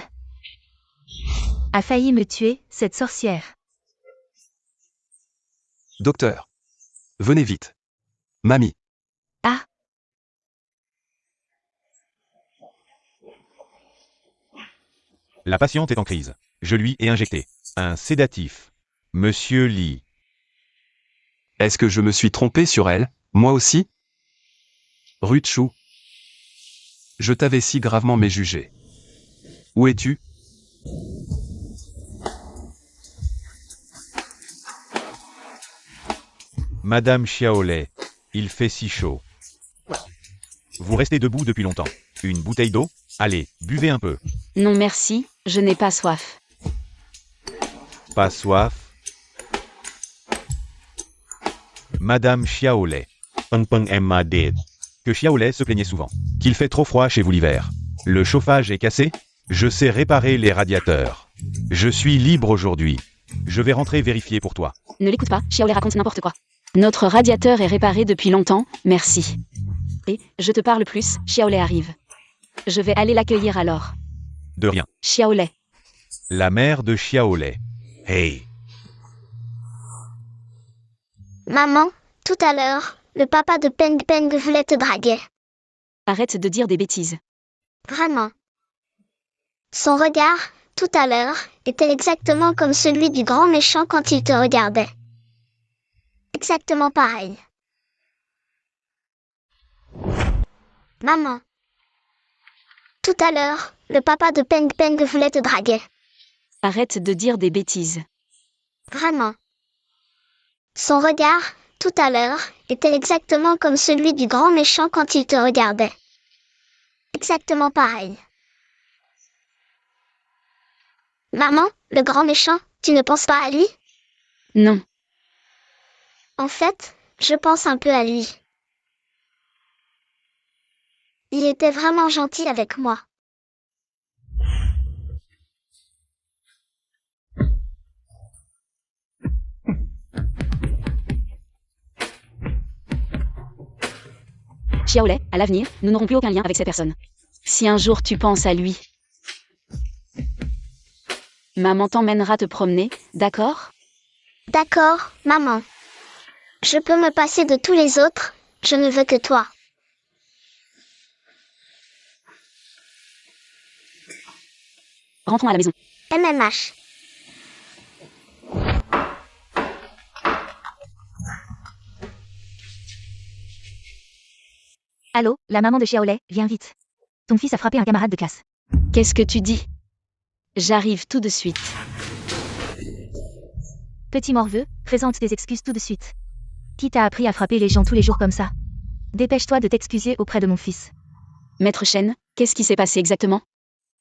a failli me tuer, cette sorcière. Docteur, venez vite. Mamie, Ah, La patiente est en crise. Je lui ai injecté un sédatif. Monsieur Lee. est-ce que je me suis trompé sur elle, moi aussi? Rutshu, je t'avais si gravement méjugé. Où es-tu? Madame Xiaolei, il fait si chaud. Vous restez debout depuis longtemps. Une bouteille d'eau? Allez, buvez un peu. Non merci, je n'ai pas soif. Pas soif. Madame Xiaolei. Que Xiaolei se plaignait souvent. Qu'il fait trop froid chez vous l'hiver. Le chauffage est cassé? Je sais réparer les radiateurs. Je suis libre aujourd'hui. Je vais rentrer vérifier pour toi. Ne l'écoute pas, Xiaolei raconte n'importe quoi. Notre radiateur est réparé depuis longtemps, merci. Et, je te parle plus, Xiaolei arrive. Je vais aller l'accueillir alors. De rien. Xiaolei. La mère de Xiaolei. Hey. Maman, tout à l'heure, le papa de Peng Peng voulait te draguer. Arrête de dire des bêtises. Vraiment. Son regard, tout à l'heure, était exactement comme celui du grand méchant quand il te regardait. Exactement pareil. Maman. Tout à l'heure, le papa de Peng Peng voulait te draguer. Arrête de dire des bêtises. Vraiment. Son regard, tout à l'heure, était exactement comme celui du grand méchant quand il te regardait. Exactement pareil. Maman, le grand méchant, tu ne penses pas à lui? Non. En fait, je pense un peu à lui. Il était vraiment gentil avec moi. Xiaolei, à l'avenir, nous n'aurons plus aucun lien avec ces personnes. Si un jour tu penses à lui, maman t'emmènera te promener, d'accord? D'accord, maman. Je peux me passer de tous les autres, je ne veux que toi. Rentrons à la maison. MMH. allô, la maman de Xiaolei, viens vite. Ton fils a frappé un camarade de classe. Qu'est-ce que tu dis? J'arrive tout de suite. Petit morveux, présente tes excuses tout de suite. Qui t'a appris à frapper les gens tous les jours comme ça? Dépêche-toi de t'excuser auprès de mon fils. Maître Shen, qu'est-ce qui s'est passé exactement?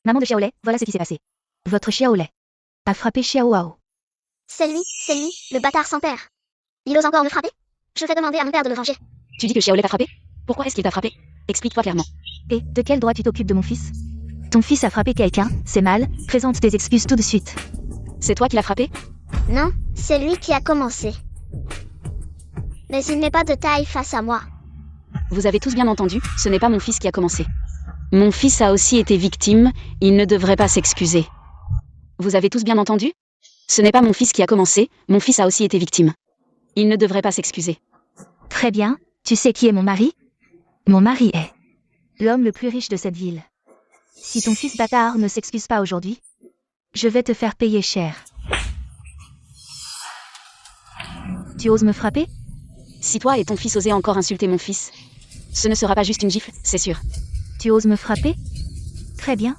Maman de Xiaolei, voilà ce qui s'est passé. Votre Xiaolei a frappé Xiao Hao. C'est lui, le bâtard sans père. Il ose encore me frapper? Je vais demander à mon père de le venger. Tu dis que Xiaolei t'a frappé? Pourquoi est-ce qu'il t'a frappé? Explique-toi clairement. Et de quel droit tu t'occupes de mon fils? Ton fils a frappé quelqu'un, c'est mal, présente tes excuses tout de suite. C'est toi qui l'as frappé? Non, c'est lui qui a commencé. Mais il n'est pas de taille face à moi. Vous avez tous bien entendu, ce n'est pas mon fils qui a commencé. Mon fils a aussi été victime, il ne devrait pas s'excuser. Vous avez tous bien entendu? Ce n'est pas mon fils qui a commencé, mon fils a aussi été victime. Il ne devrait pas s'excuser. Très bien, tu sais qui est mon mari? Mon mari est l'homme le plus riche de cette ville. Si ton fils bâtard ne s'excuse pas aujourd'hui, je vais te faire payer cher. Tu oses me frapper? Si toi et ton fils osez encore insulter mon fils, ce ne sera pas juste une gifle, c'est sûr. Tu oses me frapper? Très bien.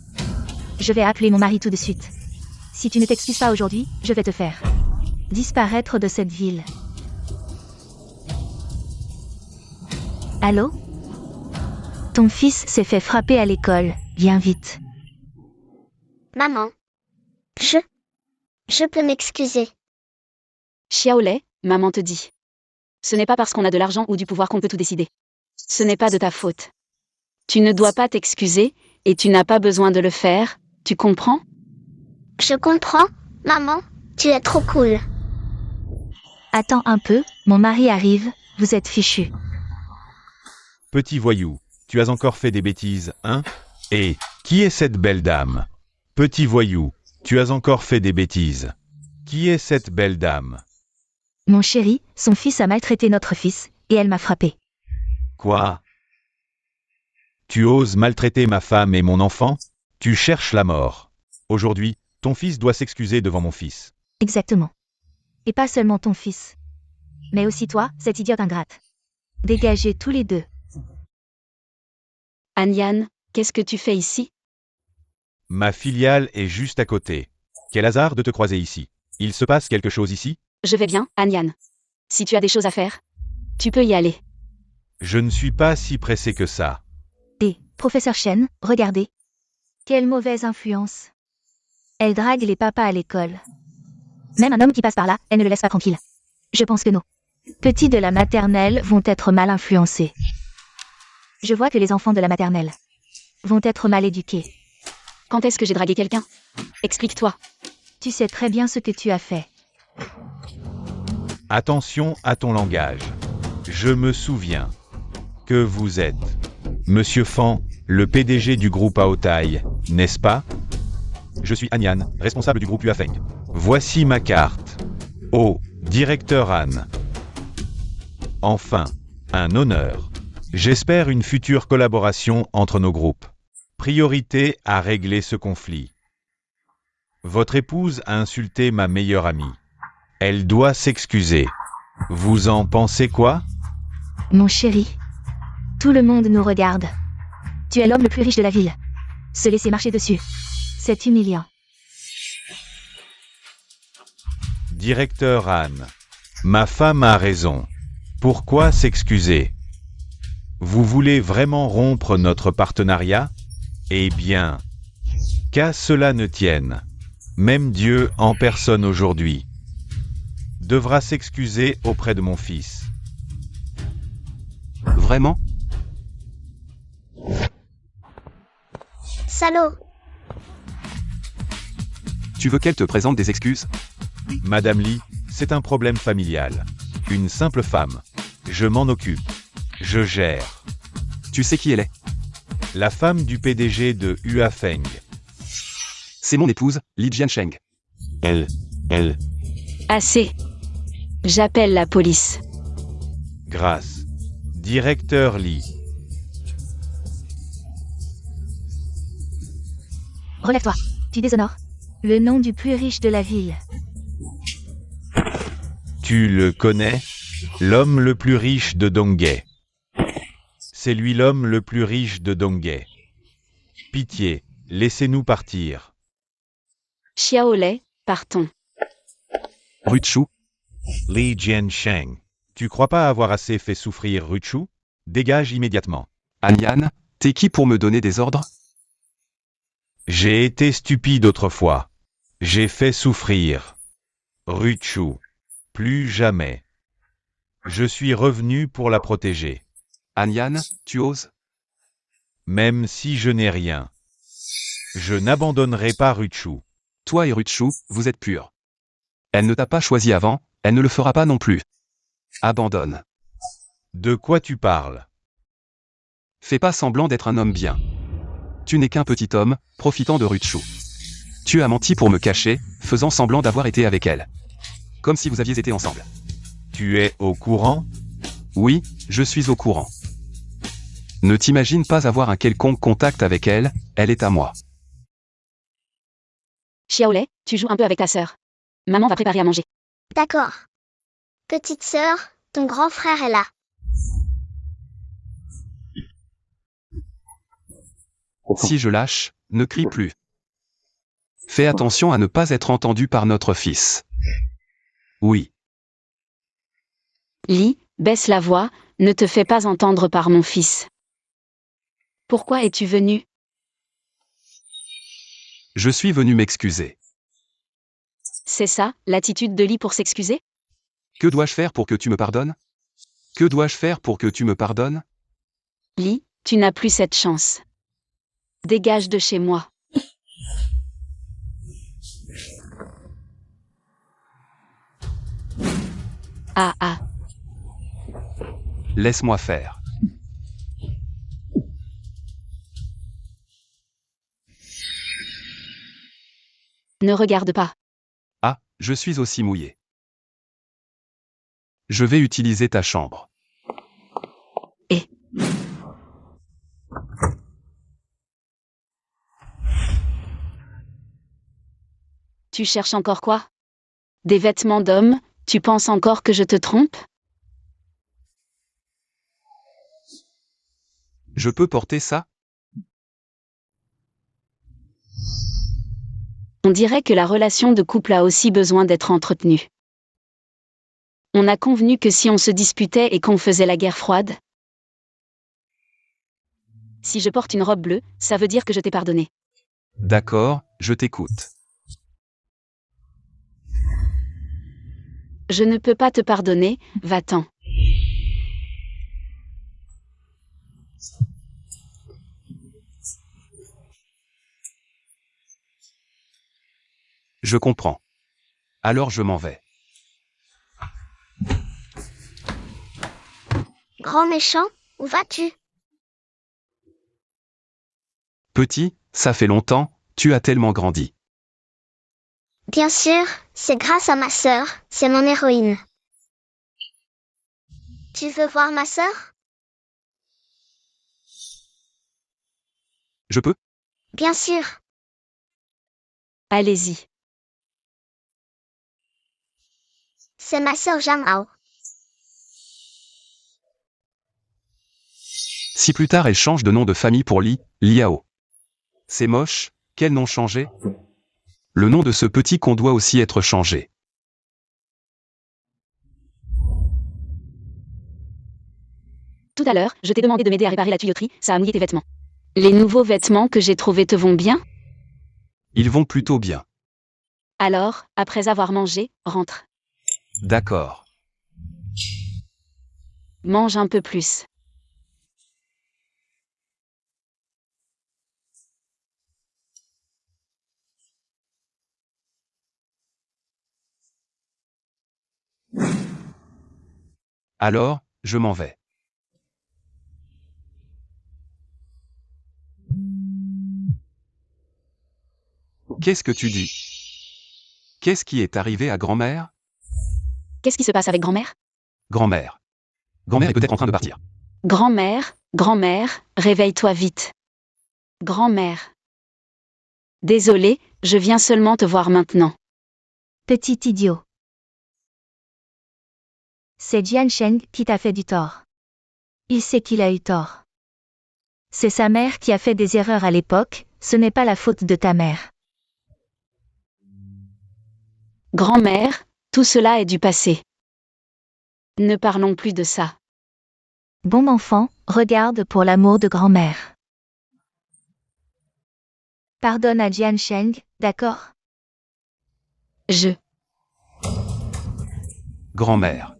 Je vais appeler mon mari tout de suite. Si tu ne t'excuses pas aujourd'hui, je vais te faire disparaître de cette ville. Allô? Ton fils s'est fait frapper à l'école, viens vite. Maman. Je peux m'excuser. Xiaolei, maman te dit. Ce n'est pas parce qu'on a de l'argent ou du pouvoir qu'on peut tout décider. Ce n'est pas de ta faute. Tu ne dois pas t'excuser, et tu n'as pas besoin de le faire, tu comprends? Je comprends, maman, tu es trop cool. Attends un peu, mon mari arrive, vous êtes fichu. Petit voyou, tu as encore fait des bêtises, hein? Et qui est cette belle dame? Petit voyou, tu as encore fait des bêtises. Qui est cette belle dame? Mon chéri, son fils a maltraité notre fils, et elle m'a frappé. Quoi? Tu oses maltraiter ma femme et mon enfant? Tu cherches la mort. Aujourd'hui, ton fils doit s'excuser devant mon fils. Exactement. Et pas seulement ton fils, mais aussi toi, cette idiote ingrate. Dégagez tous les deux. Anyan, qu'est-ce que tu fais ici? Ma filiale est juste à côté. Quel hasard de te croiser ici. Il se passe quelque chose ici? Je vais bien, Anyan. Si tu as des choses à faire, tu peux y aller. Je ne suis pas si pressé que ça. Et, professeur Shen, regardez. Quelle mauvaise influence. Elle drague les papas à l'école. Même un homme qui passe par là, elle ne le laisse pas tranquille. Je pense que nos petits de la maternelle vont être mal influencés. Je vois que les enfants de la maternelle vont être mal éduqués. Quand est-ce que j'ai dragué quelqu'un? Explique-toi. Tu sais très bien ce que tu as fait. Attention à ton langage. Je me souviens que vous êtes Monsieur Fan, le PDG du groupe Aotai, n'est-ce pas? Je suis Anyan, responsable du groupe Yuafeng. Voici ma carte. Oh, directeur Han. Enfin, un honneur. J'espère une future collaboration entre nos groupes. Priorité à régler ce conflit. Votre épouse a insulté ma meilleure amie. Elle doit s'excuser. Vous en pensez quoi? Mon chéri, tout le monde nous regarde. Tu es l'homme le plus riche de la ville. Se laisser marcher dessus, c'est humiliant. Directeur Han. Ma femme a raison. Pourquoi s'excuser? Vous voulez vraiment rompre notre partenariat? Eh bien, qu'à cela ne tienne, même Dieu en personne aujourd'hui devra s'excuser auprès de mon fils. Vraiment? Salaud. Tu veux qu'elle te présente des excuses? Madame Lee, c'est un problème familial. Une simple femme. Je m'en occupe. Je gère. Tu sais qui elle est? La femme du PDG de Yuafeng. C'est mon épouse, Li Jiansheng. Elle. Assez. J'appelle la police. Grâce. Directeur Lee. Relève-toi, tu déshonores le nom du plus riche de la ville. Tu le connais? L'homme le plus riche de Donghae. C'est lui l'homme le plus riche de Donghae. Pitié, laissez-nous partir. Xiaolei, partons. Ruchu, Li Jiansheng. Tu crois pas avoir assez fait souffrir Ruchu? Dégage immédiatement. Anyan, t'es qui pour me donner des ordres? J'ai été stupide autrefois. J'ai fait souffrir. Ruchu. Plus jamais. Je suis revenu pour la protéger. Anyan, tu oses? Même si je n'ai rien. Je n'abandonnerai pas Ruchu. Toi et Ruchu, vous êtes purs. Elle ne t'a pas choisi avant, elle ne le fera pas non plus. Abandonne. De quoi tu parles? Fais pas semblant d'être un homme bien. Tu n'es qu'un petit homme, profitant de Ruchu. Tu as menti pour me cacher, faisant semblant d'avoir été avec elle. Comme si vous aviez été ensemble. Tu es au courant? Oui, je suis au courant. Ne t'imagine pas avoir un quelconque contact avec elle, elle est à moi. Xiaolei, tu joues un peu avec ta sœur. Maman va préparer à manger. D'accord. Petite sœur, ton grand frère est là. Si je lâche, ne crie plus. Fais attention à ne pas être entendu par notre fils. Oui. Li, baisse la voix, ne te fais pas entendre par mon fils. Pourquoi es-tu venu? Je suis venu m'excuser. C'est ça, l'attitude de Li pour s'excuser? Que dois-je faire pour que tu me pardonnes? Que dois-je faire pour que tu me pardonnes? Li, tu n'as plus cette chance. Dégage de chez moi. Ah ah. Laisse-moi faire. Ne regarde pas. Ah, je suis aussi mouillé. Je vais utiliser ta chambre. Tu cherches encore quoi? Des vêtements d'homme, tu penses encore que je te trompe? Je peux porter ça? On dirait que la relation de couple a aussi besoin d'être entretenue. On a convenu que si on se disputait et qu'on faisait la guerre froide, si je porte une robe bleue, ça veut dire que je t'ai pardonné. D'accord, je t'écoute. Je ne peux pas te pardonner, va-t'en. Je comprends. Alors je m'en vais. Grand méchant, où vas-tu? Petit, ça fait longtemps, tu as tellement grandi. Bien sûr, c'est grâce à ma sœur, c'est mon héroïne. Tu veux voir ma sœur? Je peux? Bien sûr. Allez-y. C'est ma sœur Jamao. Si plus tard elle change de nom de famille pour Li, Liao. C'est moche, quel nom changer? Le nom de ce petit con doit aussi être changé. Tout à l'heure, je t'ai demandé de m'aider à réparer la tuyauterie, ça a mouillé tes vêtements. Les nouveaux vêtements que j'ai trouvés te vont bien? Ils vont plutôt bien. Alors, après avoir mangé, rentre. D'accord. Mange un peu plus. Alors, je m'en vais. Qu'est-ce que tu dis? Qu'est-ce qui est arrivé à grand-mère? Qu'est-ce qui se passe avec grand-mère? Grand-mère. Grand-mère est peut-être en train de partir. Grand-mère, grand-mère, réveille-toi vite. Grand-mère. Désolé, je viens seulement te voir maintenant. Petit idiot. C'est Jiansheng qui t'a fait du tort. Il sait qu'il a eu tort. C'est sa mère qui a fait des erreurs à l'époque, ce n'est pas la faute de ta mère. Grand-mère, tout cela est du passé. Ne parlons plus de ça. Bon enfant, regarde pour l'amour de grand-mère. Pardonne à Jian Sheng, d'accord? Grand-mère.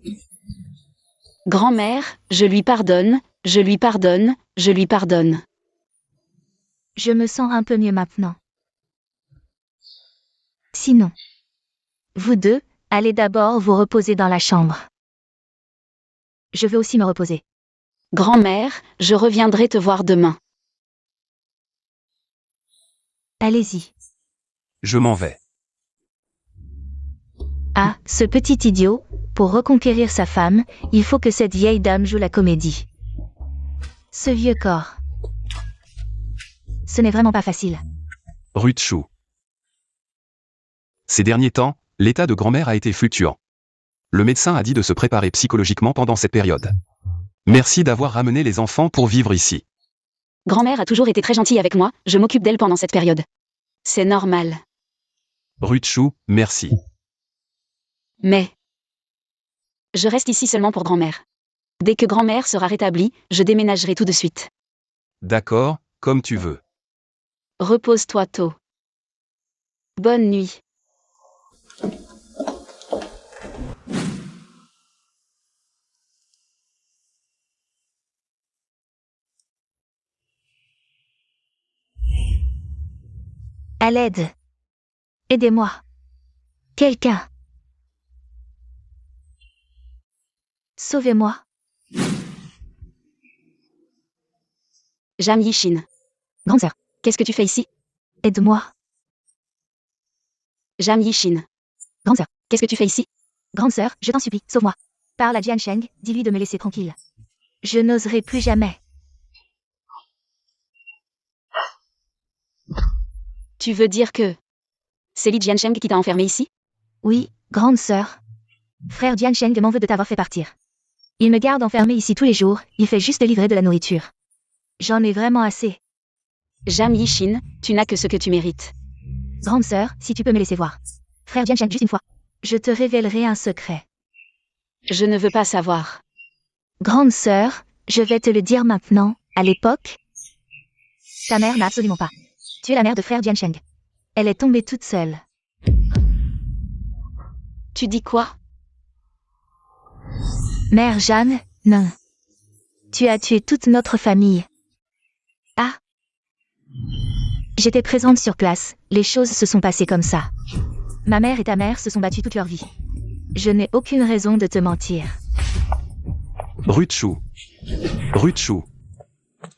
Grand-mère, je lui pardonne, je lui pardonne, je lui pardonne. Je me sens un peu mieux maintenant. Sinon, vous deux, allez d'abord vous reposer dans la chambre. Je veux aussi me reposer. Grand-mère, je reviendrai te voir demain. Allez-y. Je m'en vais. Ah, ce petit idiot, pour reconquérir sa femme, il faut que cette vieille dame joue la comédie. Ce vieux corps. Ce n'est vraiment pas facile. Rutshu. Ces derniers temps, l'état de grand-mère a été fluctuant. Le médecin a dit de se préparer psychologiquement pendant cette période. Merci d'avoir ramené les enfants pour vivre ici. Grand-mère a toujours été très gentille avec moi, je m'occupe d'elle pendant cette période. C'est normal. Rutshu, merci. Mais je reste ici seulement pour grand-mère. Dès que grand-mère sera rétablie, je déménagerai tout de suite. D'accord, comme tu veux. Repose-toi tôt. Bonne nuit. À l'aide. Aidez-moi. Quelqu'un. Sauvez-moi. Jam Yishin. Grande sœur, Qu'est-ce que tu fais ici? aide-moi. Jam Yishin. Grande sœur, Qu'est-ce que tu fais ici? grande sœur, je t'en supplie, sauve-moi. Parle à Jian Sheng, dis-lui de me laisser tranquille. Je n'oserai plus jamais. Tu veux dire que c'est Li Jiansheng qui t'a enfermé ici? Oui, grande sœur. Frère Jian Sheng m'en veut de t'avoir fait partir. Il me garde enfermé ici tous les jours, il fait juste livrer de la nourriture. J'en ai vraiment assez. Jam Yishin, tu n'as que ce que tu mérites. Grande sœur, si tu peux me laisser voir. Frère Jian Sheng, juste une fois. Je te révélerai un secret. Je ne veux pas savoir. Grande sœur, je vais te le dire maintenant, à l'époque. Ta mère n'a absolument pas. Tu es la mère de frère Jian Sheng. Elle est tombée toute seule. Tu dis quoi? Mère Jeanne, non. Tu as tué toute notre famille. Ah. J'étais présente sur place, les choses se sont passées comme ça. Ma mère et ta mère se sont battues toute leur vie. Je n'ai aucune raison de te mentir. Rutshu. Rutshu.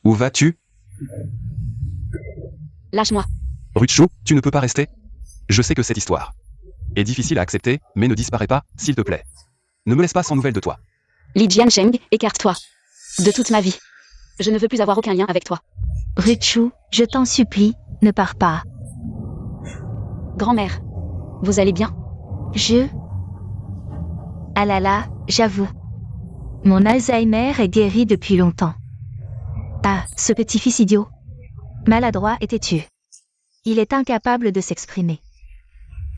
Où vas-tu? Lâche-moi. Rutshu, tu ne peux pas rester? Je sais que cette histoire est difficile à accepter, mais ne disparais pas, s'il te plaît. Ne me laisse pas sans nouvelles de toi. Li Jiansheng, écarte-toi. De toute ma vie. Je ne veux plus avoir aucun lien avec toi. Rutshu, je t'en supplie, ne pars pas. Grand-mère. Vous allez bien? Ah là là, j'avoue. Mon Alzheimer est guéri depuis longtemps. Ah, ce petit-fils idiot. Maladroit et têtu. Il est incapable de s'exprimer.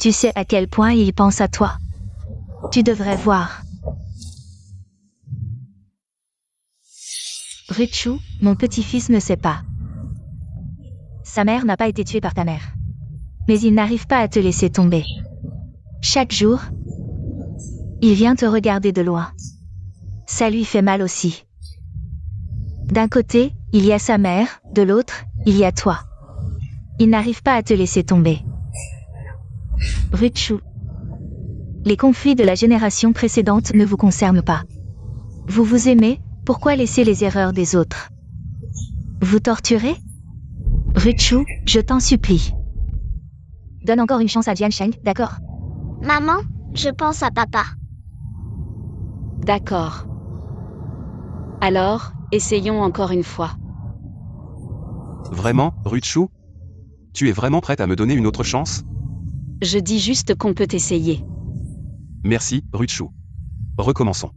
Tu sais à quel point il pense à toi. Tu devrais voir. Rutshu, mon petit-fils ne sait pas. Sa mère n'a pas été tuée par ta mère. Mais il n'arrive pas à te laisser tomber. Chaque jour, il vient te regarder de loin. Ça lui fait mal aussi. D'un côté, il y a sa mère, de l'autre, il y a toi. Il n'arrive pas à te laisser tomber. Rutshu. Les conflits de la génération précédente ne vous concernent pas. Vous vous aimez, pourquoi laisser les erreurs des autres? Vous torturez? Rutshu, je t'en supplie. Donne encore une chance à Jian Sheng, d'accord? Maman, je pense à papa. D'accord. Alors, essayons encore une fois. Vraiment, Rutshu? Tu es vraiment prête à me donner une autre chance? Je dis juste qu'on peut essayer. Merci, Rutshu. Recommençons.